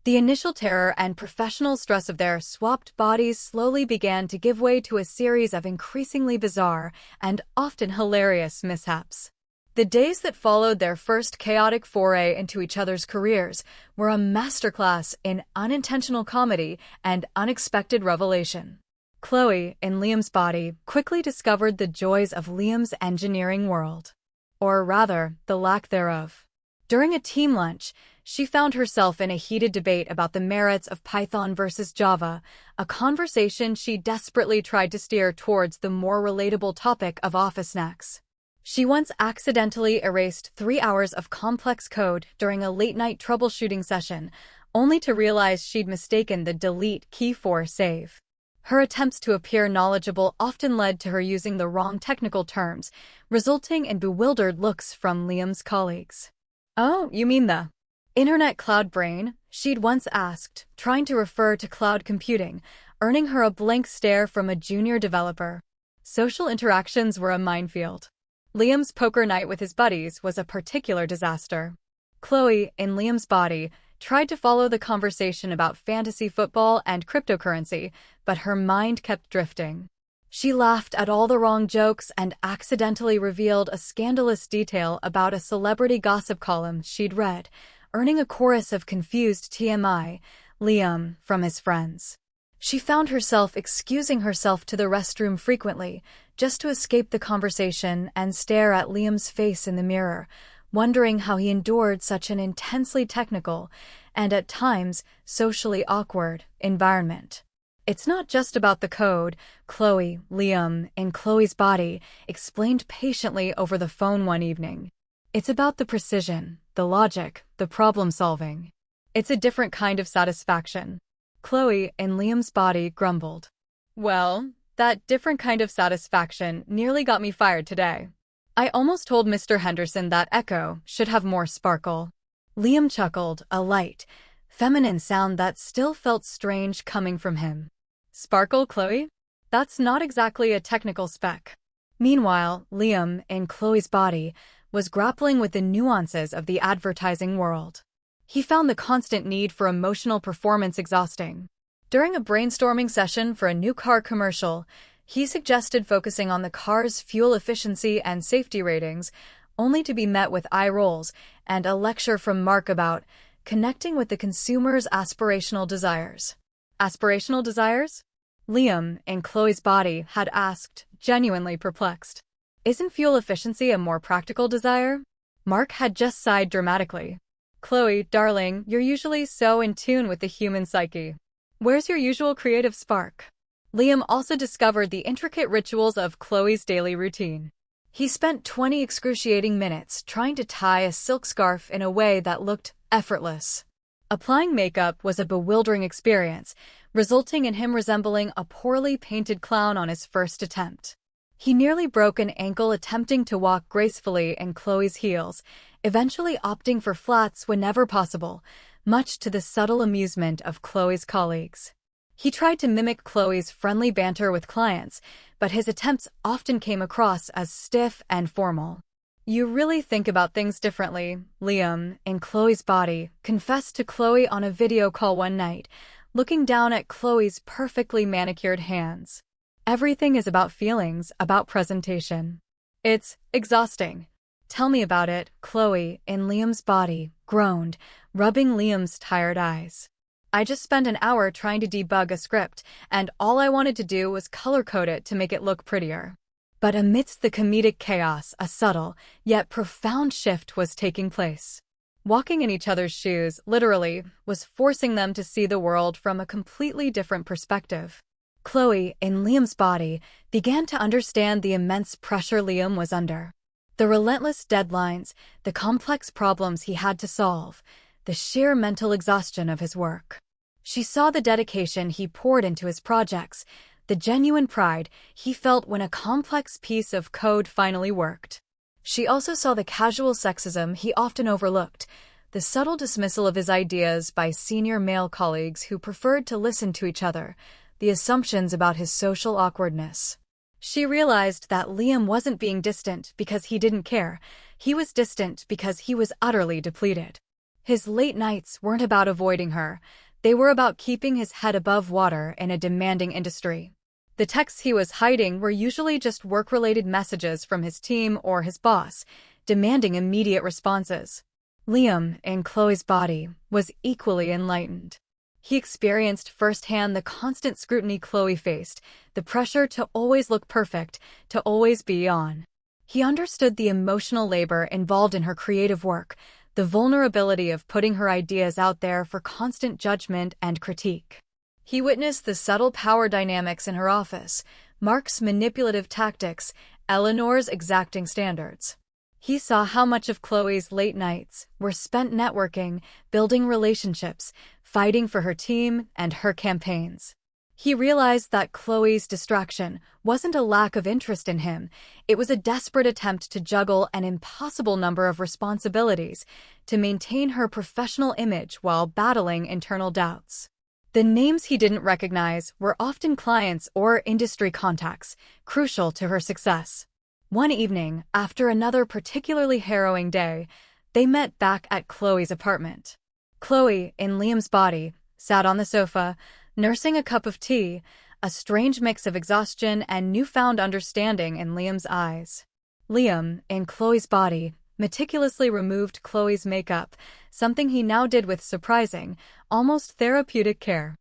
The initial terror and professional stress of their swapped bodies slowly began to give way to a series of increasingly bizarre and often hilarious mishaps. The days that followed their first chaotic foray into each other's careers were a masterclass in unintentional comedy and unexpected revelation. Chloe, in Liam's body, quickly discovered the joys of Liam's engineering world. Or rather, the lack thereof. During a team lunch, she found herself in a heated debate about the merits of Python versus Java, a conversation she desperately tried to steer towards the more relatable topic of office snacks. She once accidentally erased 3 hours of complex code during a late-night troubleshooting session, only to realize she'd mistaken the delete key for save. Her attempts to appear knowledgeable often led to her using the wrong technical terms, resulting in bewildered looks from Liam's colleagues. "Oh, you mean the internet cloud brain?" she'd once asked, trying to refer to cloud computing, earning her a blank stare from a junior developer. Social interactions were a minefield. Liam's poker night with his buddies was a particular disaster. Chloe, in Liam's body, tried to follow the conversation about fantasy football and cryptocurrency, but her mind kept drifting. She laughed at all the wrong jokes and accidentally revealed a scandalous detail about a celebrity gossip column she'd read, earning a chorus of confused TMI, Liam, from his friends. She found herself excusing herself to the restroom frequently, just to escape the conversation and stare at Liam's face in the mirror, wondering how he endured such an intensely technical and, at times, socially awkward environment. "It's not just about the code," Chloe, Liam, in Chloe's body, explained patiently over the phone one evening. "It's about the precision, the logic, the problem-solving. It's a different kind of satisfaction." Chloe, in Liam's body, grumbled. "Well, that different kind of satisfaction nearly got me fired today. I almost told Mr. Henderson that Echo should have more sparkle." Liam chuckled, a light, feminine sound that still felt strange coming from him. "Sparkle, Chloe? That's not exactly a technical spec." Meanwhile, Liam, in Chloe's body, was grappling with the nuances of the advertising world. He found the constant need for emotional performance exhausting. During a brainstorming session for a new car commercial, he suggested focusing on the car's fuel efficiency and safety ratings, only to be met with eye rolls and a lecture from Mark about connecting with the consumer's aspirational desires. Aspirational desires? Liam, in Chloe's body, had asked, genuinely perplexed. "Isn't fuel efficiency a more practical desire?" Mark had just sighed dramatically. "Chloe, darling, you're usually so in tune with the human psyche. Where's your usual creative spark?" Liam also discovered the intricate rituals of Chloe's daily routine. He spent 20 excruciating minutes trying to tie a silk scarf in a way that looked effortless. Applying makeup was a bewildering experience, resulting in him resembling a poorly painted clown on his first attempt. He nearly broke an ankle attempting to walk gracefully in Chloe's heels, eventually opting for flats whenever possible, much to the subtle amusement of Chloe's colleagues. He tried to mimic Chloe's friendly banter with clients, but his attempts often came across as stiff and formal. "You really think about things differently," Liam, in Chloe's body, confessed to Chloe on a video call one night, looking down at Chloe's perfectly manicured hands. "Everything is about feelings, about presentation. It's exhausting." "Tell me about it," Chloe, in Liam's body, groaned, rubbing Liam's tired eyes. "I just spent an hour trying to debug a script, and all I wanted to do was color-code it to make it look prettier." But amidst the comedic chaos, a subtle, yet profound shift was taking place. Walking in each other's shoes, literally, was forcing them to see the world from a completely different perspective. Chloe, in Liam's body, began to understand the immense pressure Liam was under. The relentless deadlines, the complex problems he had to solve, the sheer mental exhaustion of his work. She saw the dedication he poured into his projects, the genuine pride he felt when a complex piece of code finally worked. She also saw the casual sexism he often overlooked, the subtle dismissal of his ideas by senior male colleagues who preferred to listen to each other, the assumptions about his social awkwardness. She realized that Liam wasn't being distant because he didn't care. He was distant because he was utterly depleted. His late nights weren't about avoiding her. They were about keeping his head above water in a demanding industry. The texts he was hiding were usually just work-related messages from his team or his boss, demanding immediate responses. Liam, in Chloe's body, was equally enlightened. He experienced firsthand the constant scrutiny Chloe faced, the pressure to always look perfect, to always be on. He understood the emotional labor involved in her creative work, the vulnerability of putting her ideas out there for constant judgment and critique. He witnessed the subtle power dynamics in her office, Mark's manipulative tactics, Eleanor's exacting standards. He saw how much of Chloe's late nights were spent networking, building relationships, fighting for her team and her campaigns. He realized that Chloe's distraction wasn't a lack of interest in him, it was a desperate attempt to juggle an impossible number of responsibilities to maintain her professional image while battling internal doubts. The names he didn't recognize were often clients or industry contacts, crucial to her success. One evening, after another particularly harrowing day, they met back at Chloe's apartment. Chloe, in Liam's body, sat on the sofa, nursing a cup of tea, a strange mix of exhaustion and newfound understanding in Liam's eyes. Liam, in Chloe's body, meticulously removed Chloe's makeup, something he now did with surprising, almost therapeutic care.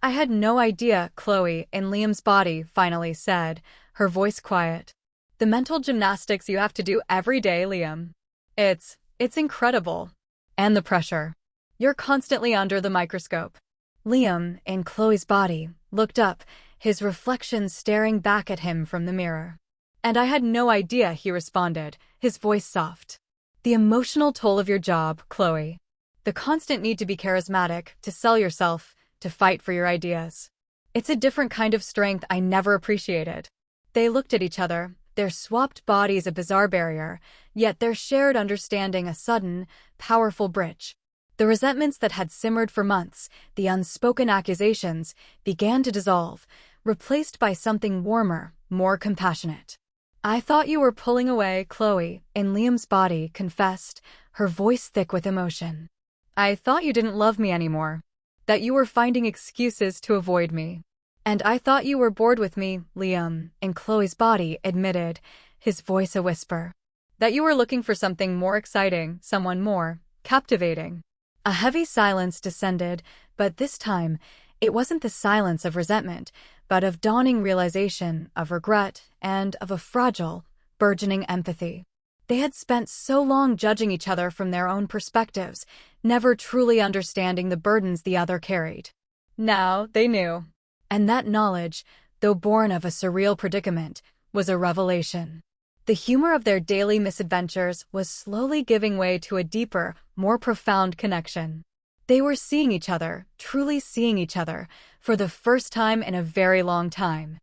"I had no idea," Chloe, in Liam's body, finally said, her voice quiet. "The mental gymnastics you have to do every day, Liam. It's incredible. And the pressure. You're constantly under the microscope." Liam, in Chloe's body, looked up, his reflection staring back at him from the mirror. "And I had no idea," he responded, his voice soft. "The emotional toll of your job, Chloe. The constant need to be charismatic, to sell yourself, to fight for your ideas. It's a different kind of strength I never appreciated." They looked at each other, their swapped bodies a bizarre barrier, yet their shared understanding a sudden, powerful bridge. The resentments that had simmered for months, the unspoken accusations, began to dissolve, replaced by something warmer, more compassionate. "I thought you were pulling away," Chloe, in Liam's body, confessed, her voice thick with emotion. "I thought you didn't love me anymore. That you were finding excuses to avoid me. And I thought you were bored with me," Liam, in Chloe's body, admitted, his voice a whisper. "That you were looking for something more exciting, someone more captivating." A heavy silence descended, but this time, it wasn't the silence of resentment, but of dawning realization, of regret, and of a fragile, burgeoning empathy. They had spent so long judging each other from their own perspectives, never truly understanding the burdens the other carried. Now they knew. And that knowledge, though born of a surreal predicament, was a revelation. The humor of their daily misadventures was slowly giving way to a deeper, more profound connection. They were seeing each other, truly seeing each other, for the first time in a very long time.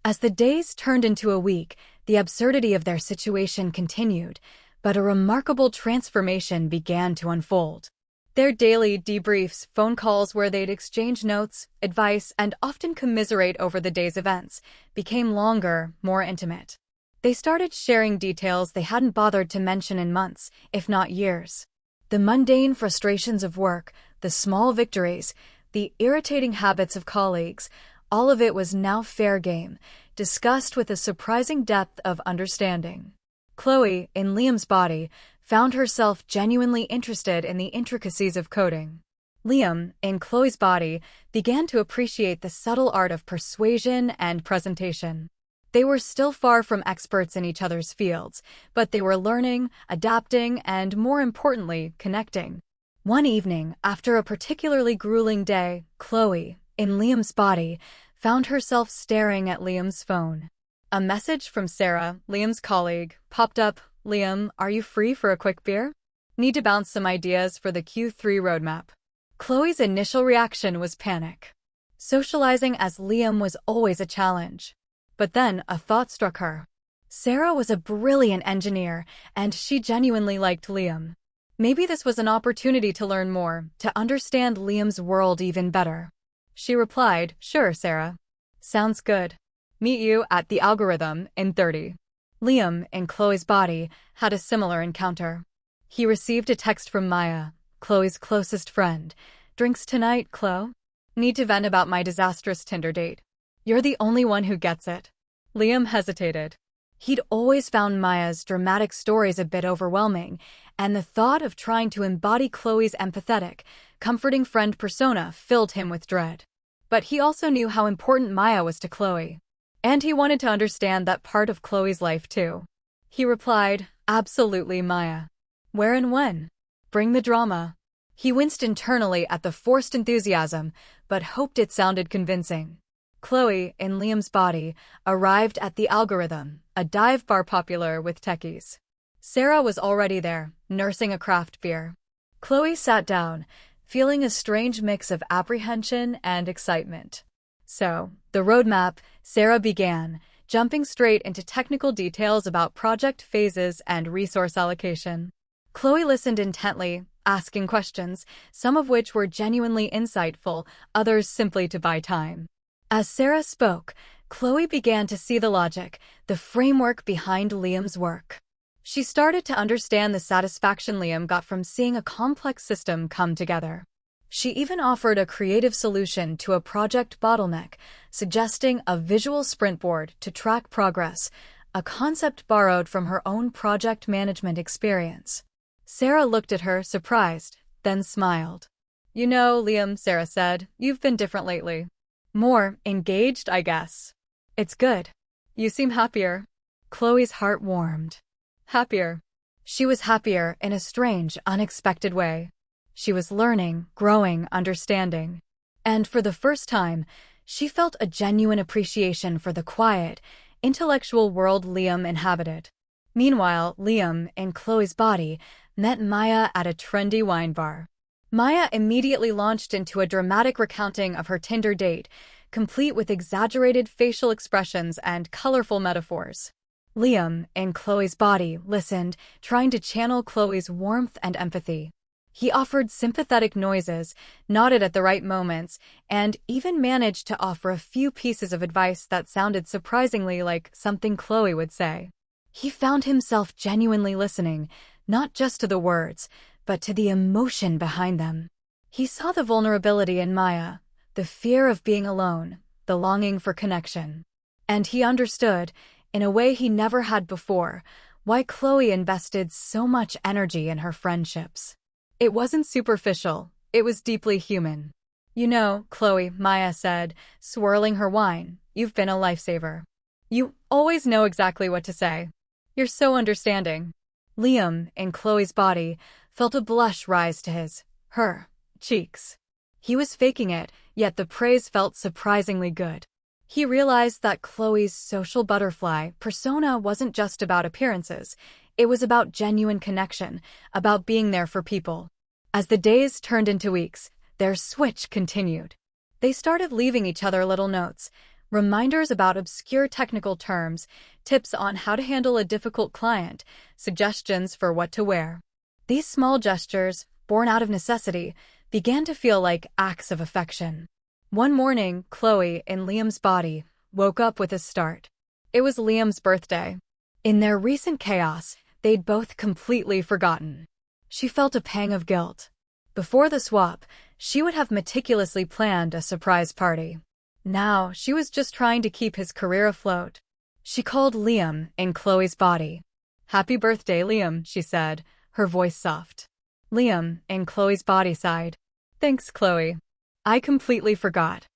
As the days turned into a week, the absurdity of their situation continued, but a remarkable transformation began to unfold. Their daily debriefs, phone calls where they'd exchange notes, advice, and often commiserate over the day's events, became longer, more intimate. They started sharing details they hadn't bothered to mention in months, if not years. The mundane frustrations of work, the small victories, the irritating habits of colleagues, all of it was now fair game, discussed with a surprising depth of understanding. Chloe, in Liam's body, found herself genuinely interested in the intricacies of coding. Liam, in Chloe's body, began to appreciate the subtle art of persuasion and presentation. They were still far from experts in each other's fields, but they were learning, adapting, and more importantly, connecting. One evening, after a particularly grueling day, Chloe, in Liam's body, found herself staring at Liam's phone. A message from Sarah, Liam's colleague, popped up. "Liam, are you free for a quick beer? Need to bounce some ideas for the Q3 roadmap." Chloe's initial reaction was panic. Socializing as Liam was always a challenge. But then a thought struck her. Sarah was a brilliant engineer, and she genuinely liked Liam. Maybe this was an opportunity to learn more, to understand Liam's world even better. She replied, "Sure, Sarah. Sounds good. Meet you at the Algorithm in 30. Liam, in Chloe's body, had a similar encounter. He received a text from Maya, Chloe's closest friend. "Drinks tonight, Chloe? Need to vent about my disastrous Tinder date. You're the only one who gets it." Liam hesitated. He'd always found Maya's dramatic stories a bit overwhelming, and the thought of trying to embody Chloe's empathetic, comforting friend persona filled him with dread. But he also knew how important Maya was to Chloe. And he wanted to understand that part of Chloe's life too. He replied, "Absolutely, Maya. Where and when? Bring the drama." He winced internally at the forced enthusiasm, but hoped it sounded convincing. Chloe, in Liam's body, arrived at the Algorithm, a dive bar popular with techies. Sarah was already there, nursing a craft beer. Chloe sat down, feeling a strange mix of apprehension and excitement. So, the roadmap, Sarah began, jumping straight into technical details about project phases and resource allocation. Chloe listened intently, asking questions, some of which were genuinely insightful, others simply to buy time. As Sarah spoke, Chloe began to see the logic, the framework behind Liam's work. She started to understand the satisfaction Liam got from seeing a complex system come together. She even offered a creative solution to a project bottleneck, suggesting a visual sprint board to track progress, a concept borrowed from her own project management experience. Sarah looked at her, surprised, then smiled. "You know, Liam," Sarah said, "you've been different lately. More engaged, I guess. It's good. You seem happier." Chloe's heart warmed. Happier. She was happier in a strange, unexpected way. She was learning, growing, understanding. And for the first time, she felt a genuine appreciation for the quiet, intellectual world Liam inhabited. Meanwhile, Liam, in Chloe's body, met Maya at a trendy wine bar. Maya immediately launched into a dramatic recounting of her Tinder date, complete with exaggerated facial expressions and colorful metaphors. Liam, in Chloe's body, listened, trying to channel Chloe's warmth and empathy. He offered sympathetic noises, nodded at the right moments, and even managed to offer a few pieces of advice that sounded surprisingly like something Chloe would say. He found himself genuinely listening, not just to the words, but to the emotion behind them. He saw the vulnerability in Maya, the fear of being alone, the longing for connection. And he understood, in a way he never had before, why Chloe invested so much energy in her friendships. It wasn't superficial, it was deeply human. "You know, Chloe," Maya said, swirling her wine, "you've been a lifesaver. You always know exactly what to say. You're so understanding." Liam, in Chloe's body, felt a blush rise to her cheeks. He was faking it, yet the praise felt surprisingly good. He realized that Chloe's social butterfly persona wasn't just about appearances, it was about genuine connection, about being there for people. As the days turned into weeks, their switch continued. They started leaving each other little notes, reminders about obscure technical terms, tips on how to handle a difficult client, suggestions for what to wear. These small gestures, born out of necessity, began to feel like acts of affection. One morning, Chloe, in Liam's body, woke up with a start. It was Liam's birthday. In their recent chaos, they'd both completely forgotten. She felt a pang of guilt. Before the swap, she would have meticulously planned a surprise party. Now, she was just trying to keep his career afloat. She called Liam, in Chloe's body. "Happy birthday, Liam," she said, her voice soft. Liam, in Chloe's body, sighed. "Thanks, Chloe. I completely forgot.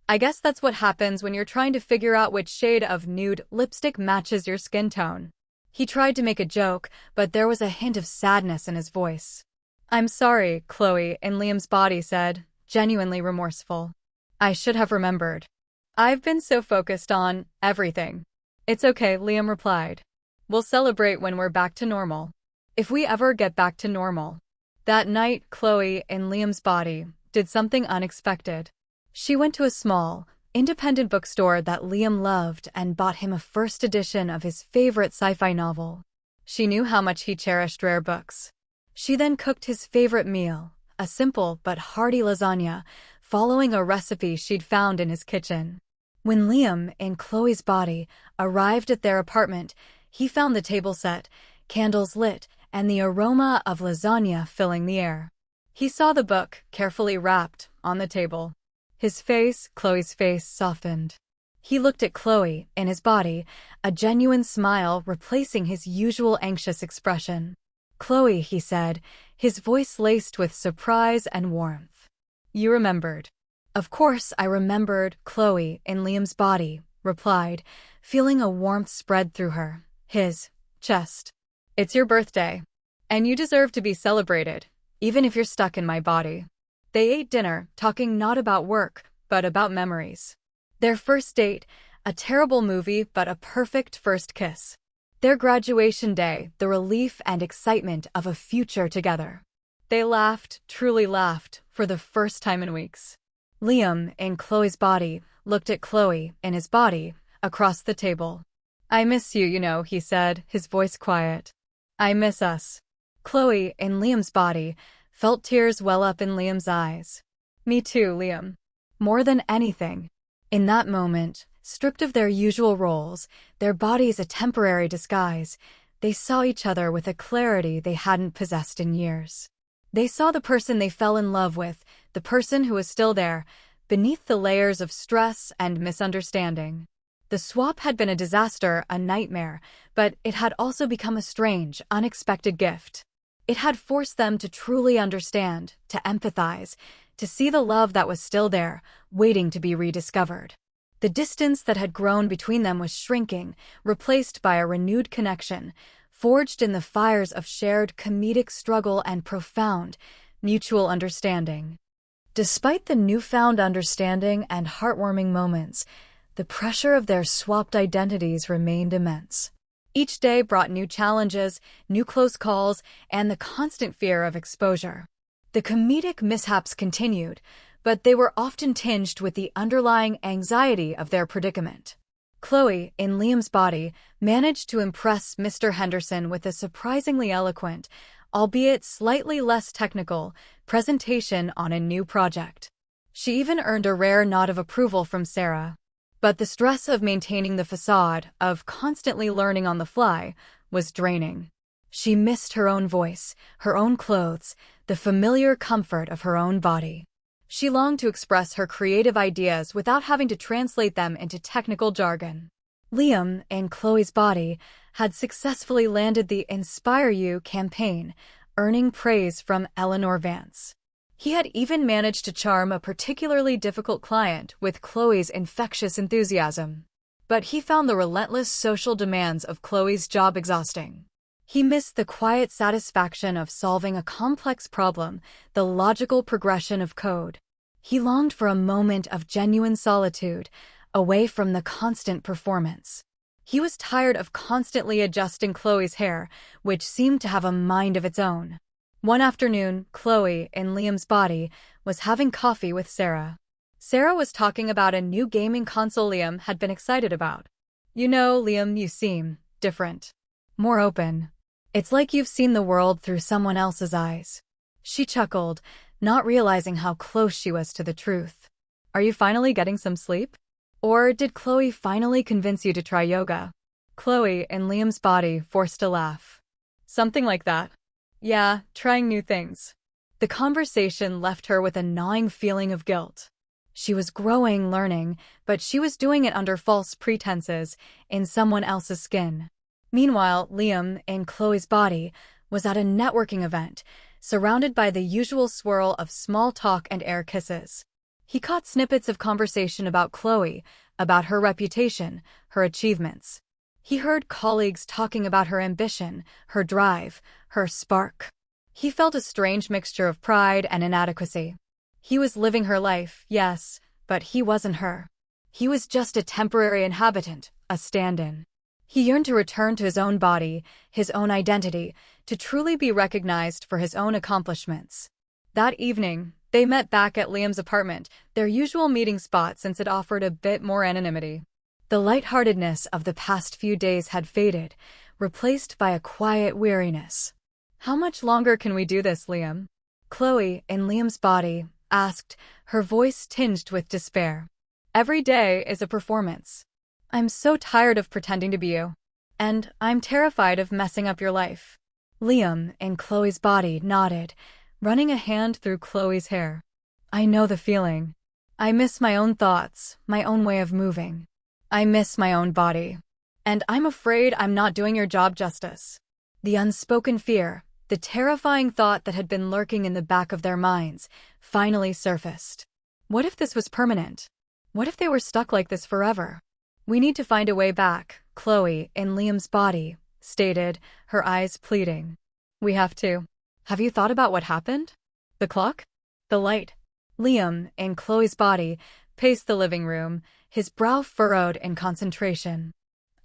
I guess that's what happens when you're trying to figure out which shade of nude lipstick matches your skin tone." He tried to make a joke, but there was a hint of sadness in his voice. "I'm sorry," Chloe, in Liam's body, said, genuinely remorseful. "I should have remembered. I've been so focused on everything." "It's okay," Liam replied. "We'll celebrate when we're back to normal. If we ever get back to normal." That night, Chloe, in Liam's body, did something unexpected. She went to a small, independent bookstore that Liam loved and bought him a first edition of his favorite sci-fi novel. She knew how much he cherished rare books. She then cooked his favorite meal, a simple but hearty lasagna, following a recipe she'd found in his kitchen. When Liam, in Chloe's body, arrived at their apartment, he found the table set, candles lit, and the aroma of lasagna filling the air. He saw the book, carefully wrapped, on the table. His face, Chloe's face, softened. He looked at Chloe, in his body, a genuine smile replacing his usual anxious expression. "Chloe," he said, his voice laced with surprise and warmth. You remembered. Of course I remembered, Chloe, in Liam's body, replied, feeling a warmth spread through her, his chest. It's your birthday, and you deserve to be celebrated, even if you're stuck in my body. They ate dinner, talking not about work, but about memories. Their first date, a terrible movie, but a perfect first kiss. Their graduation day, the relief and excitement of a future together. They laughed, truly laughed, for the first time in weeks. Liam, in Chloe's body, looked at Chloe, in his body, across the table. I miss you, he said, his voice quiet. I miss us. Chloe, in Liam's body, felt tears well up in Liam's eyes. Me too, Liam. More than anything. In that moment, stripped of their usual roles, their bodies a temporary disguise, they saw each other with a clarity they hadn't possessed in years. They saw the person they fell in love with, the person who was still there, beneath the layers of stress and misunderstanding. The swap had been a disaster, a nightmare, but it had also become a strange, unexpected gift. It had forced them to truly understand, to empathize, to see the love that was still there, waiting to be rediscovered. The distance that had grown between them was shrinking, replaced by a renewed connection, forged in the fires of shared comedic struggle and profound, mutual understanding. Despite the newfound understanding and heartwarming moments, the pressure of their swapped identities remained immense. Each day brought new challenges, new close calls, and the constant fear of exposure. The comedic mishaps continued, but they were often tinged with the underlying anxiety of their predicament. Chloe, in Liam's body, managed to impress Mr. Henderson with a surprisingly eloquent, albeit slightly less technical, presentation on a new project. She even earned a rare nod of approval from Sarah. But the stress of maintaining the facade, of constantly learning on the fly, was draining. She missed her own voice, her own clothes, the familiar comfort of her own body. She longed to express her creative ideas without having to translate them into technical jargon. Liam, in Chloe's body, had successfully landed the Inspire You campaign, earning praise from Eleanor Vance. He had even managed to charm a particularly difficult client with Chloe's infectious enthusiasm. But he found the relentless social demands of Chloe's job exhausting. He missed the quiet satisfaction of solving a complex problem, the logical progression of code. He longed for a moment of genuine solitude, away from the constant performance. He was tired of constantly adjusting Chloe's hair, which seemed to have a mind of its own. One afternoon, Chloe, in Liam's body, was having coffee with Sarah. Sarah was talking about a new gaming console Liam had been excited about. Liam, you seem different. More open. It's like you've seen the world through someone else's eyes. She chuckled, not realizing how close she was to the truth. Are you finally getting some sleep? Or did Chloe finally convince you to try yoga? Chloe, in Liam's body, forced a laugh. Something like that. Yeah, trying new things. The conversation left her with a gnawing feeling of guilt. She was growing, learning, but she was doing it under false pretenses, in someone else's skin. Meanwhile, Liam, in Chloe's body, was at a networking event, surrounded by the usual swirl of small talk and air kisses. He caught snippets of conversation about Chloe, about her reputation, her achievements. He heard colleagues talking about her ambition, her drive, her spark. He felt a strange mixture of pride and inadequacy. He was living her life, yes, but he wasn't her. He was just a temporary inhabitant, a stand-in. He yearned to return to his own body, his own identity, to truly be recognized for his own accomplishments. That evening, they met back at Liam's apartment, their usual meeting spot since it offered a bit more anonymity. The lightheartedness of the past few days had faded, replaced by a quiet weariness. How much longer can we do this, Liam? Chloe, in Liam's body, asked, her voice tinged with despair. Every day is a performance. I'm so tired of pretending to be you. And I'm terrified of messing up your life. Liam, in Chloe's body, nodded, running a hand through Chloe's hair. I know the feeling. I miss my own thoughts, my own way of moving. I miss my own body. And I'm afraid I'm not doing your job justice. The unspoken fear, The terrifying thought that had been lurking in the back of their minds finally surfaced. What if this was permanent? What if they were stuck like this forever? "We need to find a way back," Chloe, in Liam's body, stated, her eyes pleading. "We have to. Have you thought about what happened? The clock? The light?" Liam, in Chloe's body, paced the living room, his brow furrowed in concentration.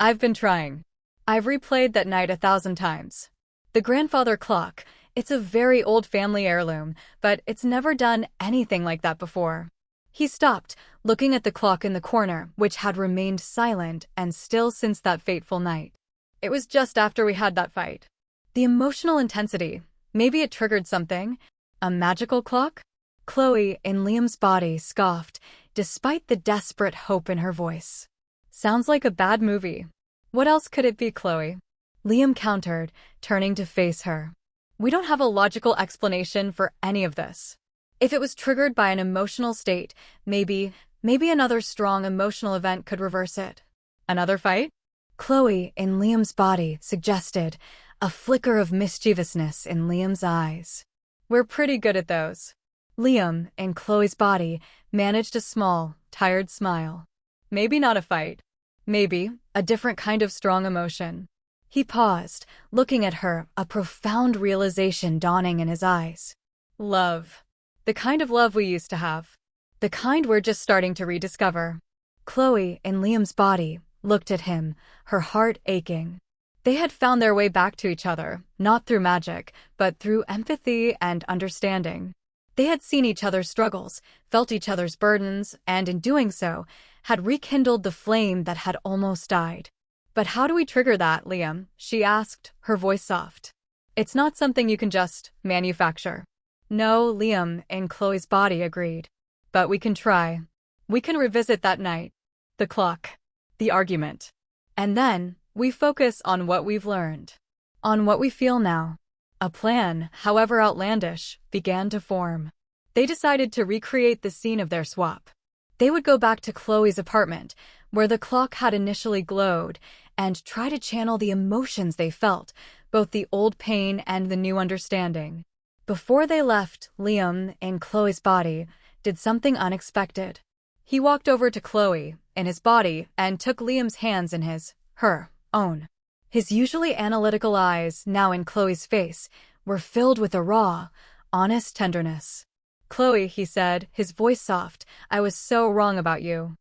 "I've been trying. I've replayed that night 1,000 times. The grandfather clock, it's a very old family heirloom, but it's never done anything like that before." He stopped, looking at the clock in the corner, which had remained silent and still since that fateful night. "It was just after we had that fight. The emotional intensity, maybe it triggered something. A magical clock?" Chloe, in Liam's body, scoffed, despite the desperate hope in her voice. "Sounds like a bad movie. What else could it be, Chloe?" Liam countered, turning to face her. "We don't have a logical explanation for any of this. If it was triggered by an emotional state, maybe another strong emotional event could reverse it." "Another fight?" Chloe, in Liam's body, suggested, a flicker of mischievousness in Liam's eyes. "We're pretty good at those." Liam, in Chloe's body, managed a small, tired smile. "Maybe not a fight. Maybe a different kind of strong emotion." He paused, looking at her, a profound realization dawning in his eyes. "Love. The kind of love we used to have. The kind we're just starting to rediscover." Chloe, in Liam's body, looked at him, her heart aching. They had found their way back to each other, not through magic, but through empathy and understanding. They had seen each other's struggles, felt each other's burdens, and in doing so, had rekindled the flame that had almost died. "But how do we trigger that, Liam?" she asked, her voice soft. "It's not something you can just manufacture." "No," Liam, in Chloe's body, agreed. "But we can try. We can revisit that night. The clock. The argument. And then, we focus on what we've learned. On what we feel now." A plan, however outlandish, began to form. They decided to recreate the scene of their swap. They would go back to Chloe's apartment, where the clock had initially glowed, and try to channel the emotions they felt, both the old pain and the new understanding. Before they left, Liam, in Chloe's body, did something unexpected. He walked over to Chloe, in his body, and took Liam's hands in her own. His usually analytical eyes, now in Chloe's face, were filled with a raw, honest tenderness. "Chloe," he said, his voice soft, "I was so wrong about you.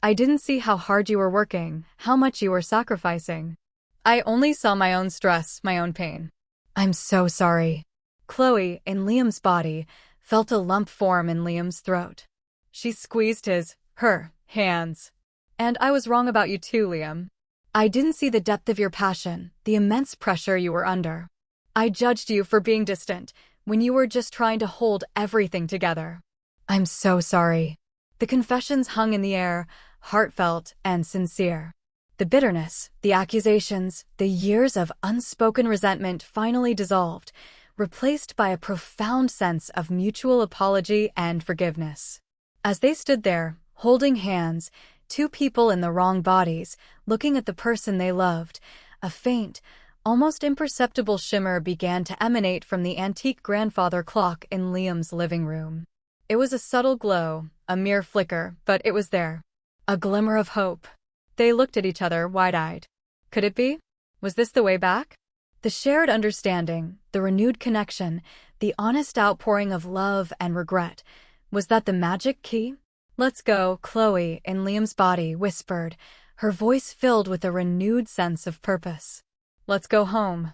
I didn't see how hard you were working, how much you were sacrificing. I only saw my own stress, my own pain. I'm so sorry." Chloe, in Liam's body, felt a lump form in Liam's throat. She squeezed her hands. "And I was wrong about you too, Liam. I didn't see the depth of your passion, the immense pressure you were under. I judged you for being distant, when you were just trying to hold everything together. I'm so sorry." The confessions hung in the air, heartfelt and sincere. The bitterness, the accusations, the years of unspoken resentment finally dissolved, replaced by a profound sense of mutual apology and forgiveness. As they stood there, holding hands, two people in the wrong bodies, looking at the person they loved, a faint, almost imperceptible shimmer began to emanate from the antique grandfather clock in Liam's living room. It was a subtle glow, a mere flicker, but it was there. A glimmer of hope. They looked at each other, wide-eyed. Could it be? Was this the way back? The shared understanding, the renewed connection, the honest outpouring of love and regret. Was that the magic key? "Let's go," Chloe, in Liam's body, whispered, her voice filled with a renewed sense of purpose. "Let's go home."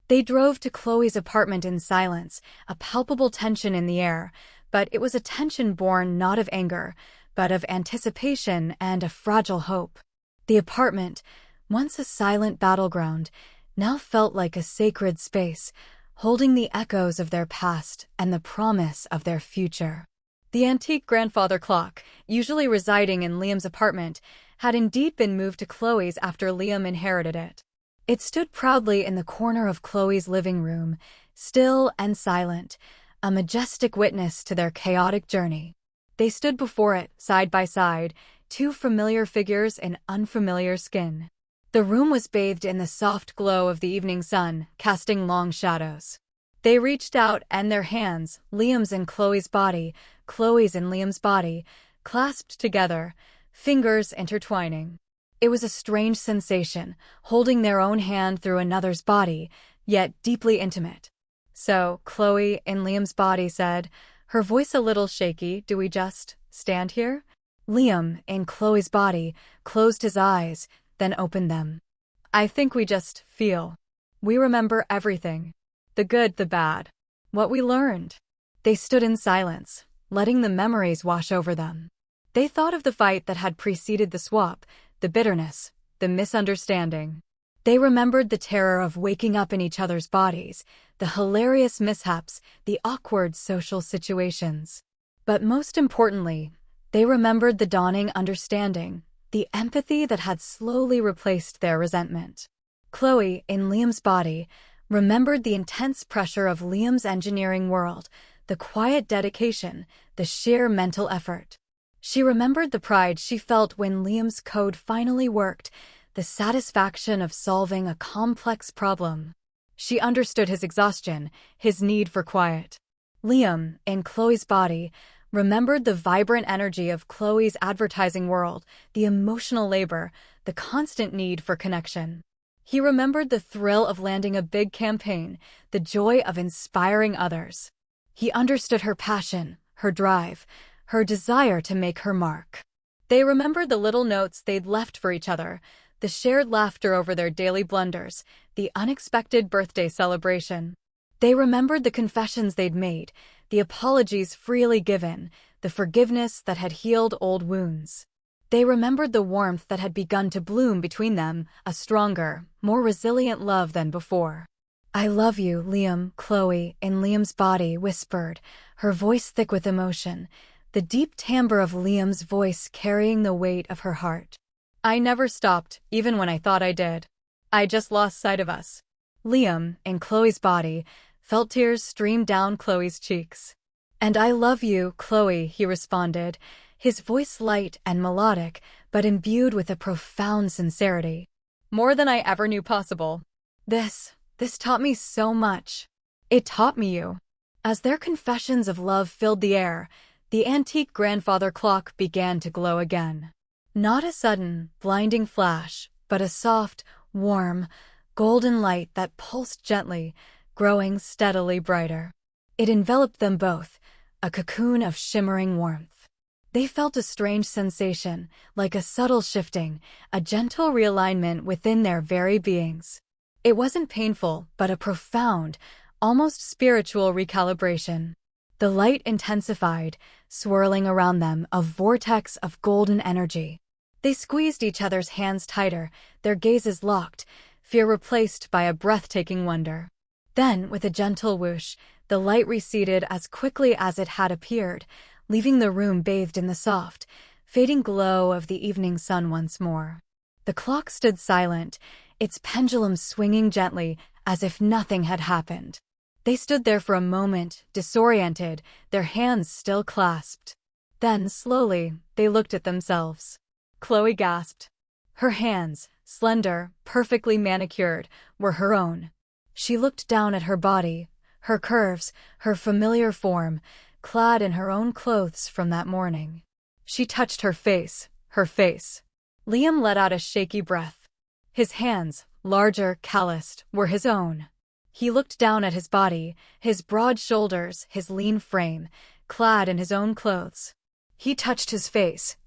They drove to Chloe's apartment in silence, a palpable tension in the air, but it was a tension born not of anger, but of anticipation and a fragile hope. The apartment, once a silent battleground, now felt like a sacred space, holding the echoes of their past and the promise of their future. The antique grandfather clock, usually residing in Liam's apartment, had indeed been moved to Chloe's after Liam inherited it. It stood proudly in the corner of Chloe's living room, still and silent, a majestic witness to their chaotic journey. They stood before it, side by side, two familiar figures in unfamiliar skin. The room was bathed in the soft glow of the evening sun, casting long shadows. They reached out and their hands, Liam's and Chloe's body, Chloe's and Liam's body, clasped together, fingers intertwining. It was a strange sensation, holding their own hand through another's body, yet deeply intimate. So, Chloe, in Liam's body, said, her voice a little shaky, do we just stand here? Liam, in Chloe's body, closed his eyes, then opened them. I think we just feel. We remember everything. The good, the bad. What we learned. They stood in silence, letting the memories wash over them. They thought of the fight that had preceded the swap, the bitterness, the misunderstanding. They remembered the terror of waking up in each other's bodies, the hilarious mishaps, the awkward social situations. But most importantly, they remembered the dawning understanding, the empathy that had slowly replaced their resentment. Chloe, in Liam's body, remembered the intense pressure of Liam's engineering world, the quiet dedication, the sheer mental effort. She remembered the pride she felt when Liam's code finally worked, the satisfaction of solving a complex problem. She understood his exhaustion, his need for quiet. Liam, in Chloe's body, remembered the vibrant energy of Chloe's advertising world, the emotional labor, the constant need for connection. He remembered the thrill of landing a big campaign, the joy of inspiring others. He understood her passion, her drive, her desire to make her mark. They remembered the little notes they'd left for each other, the shared laughter over their daily blunders, the unexpected birthday celebration. They remembered the confessions they'd made, the apologies freely given, the forgiveness that had healed old wounds. They remembered the warmth that had begun to bloom between them, a stronger, more resilient love than before. I love you, Liam, Chloe, in Liam's body, whispered, her voice thick with emotion, the deep timbre of Liam's voice carrying the weight of her heart. I never stopped, even when I thought I did. I just lost sight of us. Liam, in Chloe's body, felt tears stream down Chloe's cheeks. And I love you, Chloe, he responded, his voice light and melodic, but imbued with a profound sincerity. More than I ever knew possible. This taught me so much. It taught me you. As their confessions of love filled the air, the antique grandfather clock began to glow again. Not a sudden, blinding flash, but a soft, warm, golden light that pulsed gently, growing steadily brighter. It enveloped them both, a cocoon of shimmering warmth. They felt a strange sensation, like a subtle shifting, a gentle realignment within their very beings. It wasn't painful, but a profound, almost spiritual recalibration. The light intensified, swirling around them, a vortex of golden energy. They squeezed each other's hands tighter, their gazes locked, fear replaced by a breathtaking wonder. Then, with a gentle whoosh, the light receded as quickly as it had appeared, leaving the room bathed in the soft, fading glow of the evening sun once more. The clock stood silent, its pendulum swinging gently as if nothing had happened. They stood there for a moment, disoriented, their hands still clasped. Then, slowly, they looked at themselves. Chloe gasped. Her hands, slender, perfectly manicured, were her own. She looked down at her body, her curves, her familiar form, clad in her own clothes from that morning. She touched her face, her face. Liam let out a shaky breath. His hands, larger, calloused, were his own. He looked down at his body, his broad shoulders, his lean frame, clad in his own clothes. He touched his face,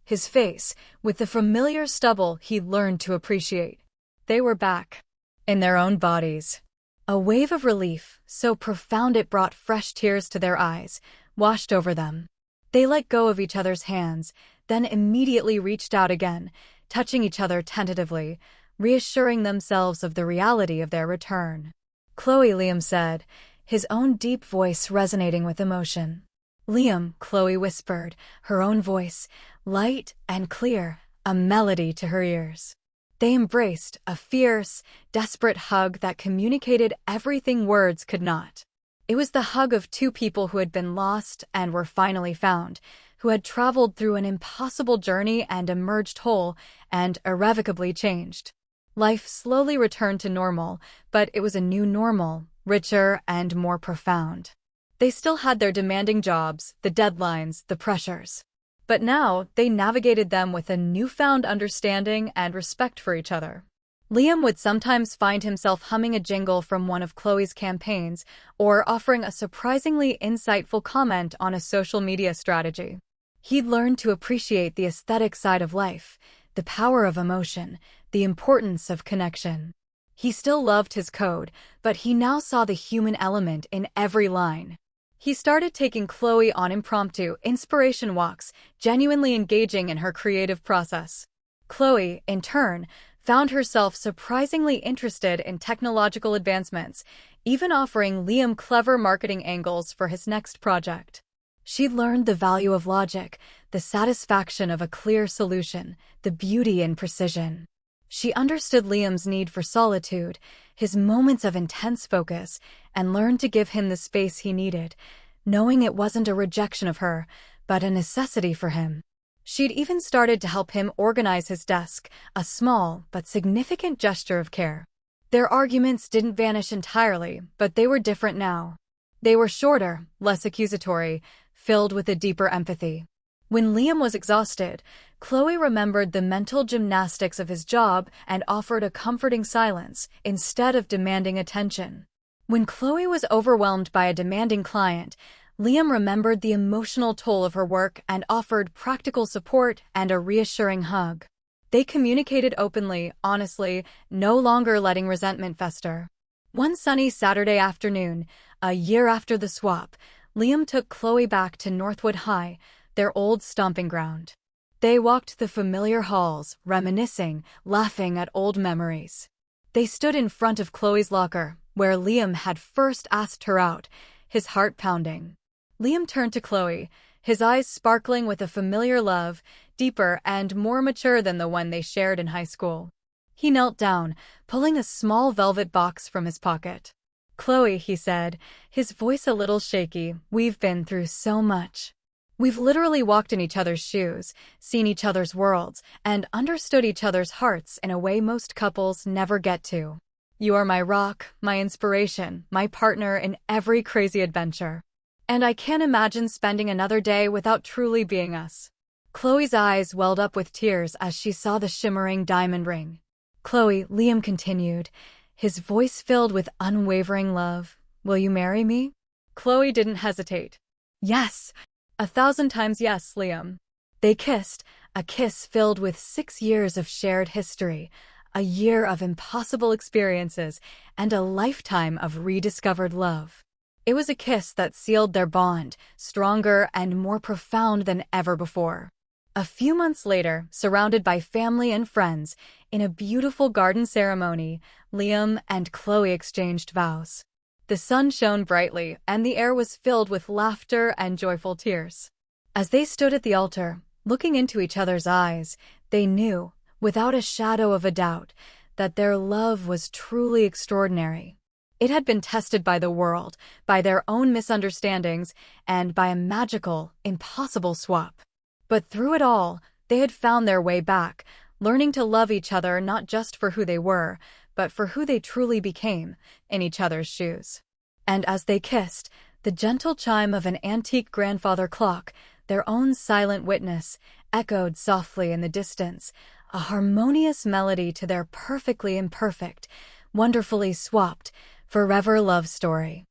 with the familiar stubble he'd learned to appreciate. They were back, in their own bodies. A wave of relief, so profound it brought fresh tears to their eyes, washed over them. They let go of each other's hands, then immediately reached out again, touching each other tentatively, reassuring themselves of the reality of their return. Chloe, Liam said, his own deep voice resonating with emotion. Liam, Chloe whispered, her own voice, light and clear, a melody to her ears. They embraced, a fierce, desperate hug that communicated everything words could not. It was the hug of two people who had been lost and were finally found, who had traveled through an impossible journey and emerged whole and irrevocably changed. Life slowly returned to normal, but it was a new normal, richer, and more profound. They still had their demanding jobs, the deadlines, the pressures. But now, they navigated them with a newfound understanding and respect for each other. Liam would sometimes find himself humming a jingle from one of Chloe's campaigns or offering a surprisingly insightful comment on a social media strategy. He'd learned to appreciate the aesthetic side of life, the power of emotion, the importance of connection. He still loved his code, but he now saw the human element in every line. He started taking Chloe on impromptu, inspiration walks, genuinely engaging in her creative process. Chloe, in turn, found herself surprisingly interested in technological advancements, even offering Liam clever marketing angles for his next project. She'd learned the value of logic, the satisfaction of a clear solution, the beauty in precision. She understood Liam's need for solitude, his moments of intense focus, and learned to give him the space he needed, knowing it wasn't a rejection of her, but a necessity for him. She'd even started to help him organize his desk, a small but significant gesture of care. Their arguments didn't vanish entirely, but they were different now. They were shorter, less accusatory, filled with a deeper empathy. When Liam was exhausted, Chloe remembered the mental gymnastics of his job and offered a comforting silence instead of demanding attention. When Chloe was overwhelmed by a demanding client, Liam remembered the emotional toll of her work and offered practical support and a reassuring hug. They communicated openly, honestly, no longer letting resentment fester. One sunny Saturday afternoon, a year after the swap, Liam took Chloe back to Northwood High, their old stomping ground. They walked the familiar halls, reminiscing, laughing at old memories. They stood in front of Chloe's locker, where Liam had first asked her out, his heart pounding. Liam turned to Chloe, his eyes sparkling with a familiar love, deeper and more mature than the one they shared in high school. He knelt down, pulling a small velvet box from his pocket. "Chloe," he said, his voice a little shaky, "we've been through so much. We've literally walked in each other's shoes, seen each other's worlds, and understood each other's hearts in a way most couples never get to. You are my rock, my inspiration, my partner in every crazy adventure. And I can't imagine spending another day without truly being us." Chloe's eyes welled up with tears as she saw the shimmering diamond ring. "Chloe," Liam continued, his voice filled with unwavering love, "will you marry me?" Chloe didn't hesitate. "Yes. 1,000 times yes, Liam." They kissed, a kiss filled with 6 years of shared history, a year of impossible experiences, and a lifetime of rediscovered love. It was a kiss that sealed their bond, stronger and more profound than ever before. A few months later, surrounded by family and friends, in a beautiful garden ceremony, Liam and Chloe exchanged vows. The sun shone brightly, and the air was filled with laughter and joyful tears. As they stood at the altar, looking into each other's eyes, they knew, without a shadow of a doubt, that their love was truly extraordinary. It had been tested by the world, by their own misunderstandings, and by a magical, impossible swap. But through it all, they had found their way back, learning to love each other not just for who they were, but for who they truly became, in each other's shoes. And as they kissed, the gentle chime of an antique grandfather clock, their own silent witness, echoed softly in the distance, a harmonious melody to their perfectly imperfect, wonderfully swapped, forever love story.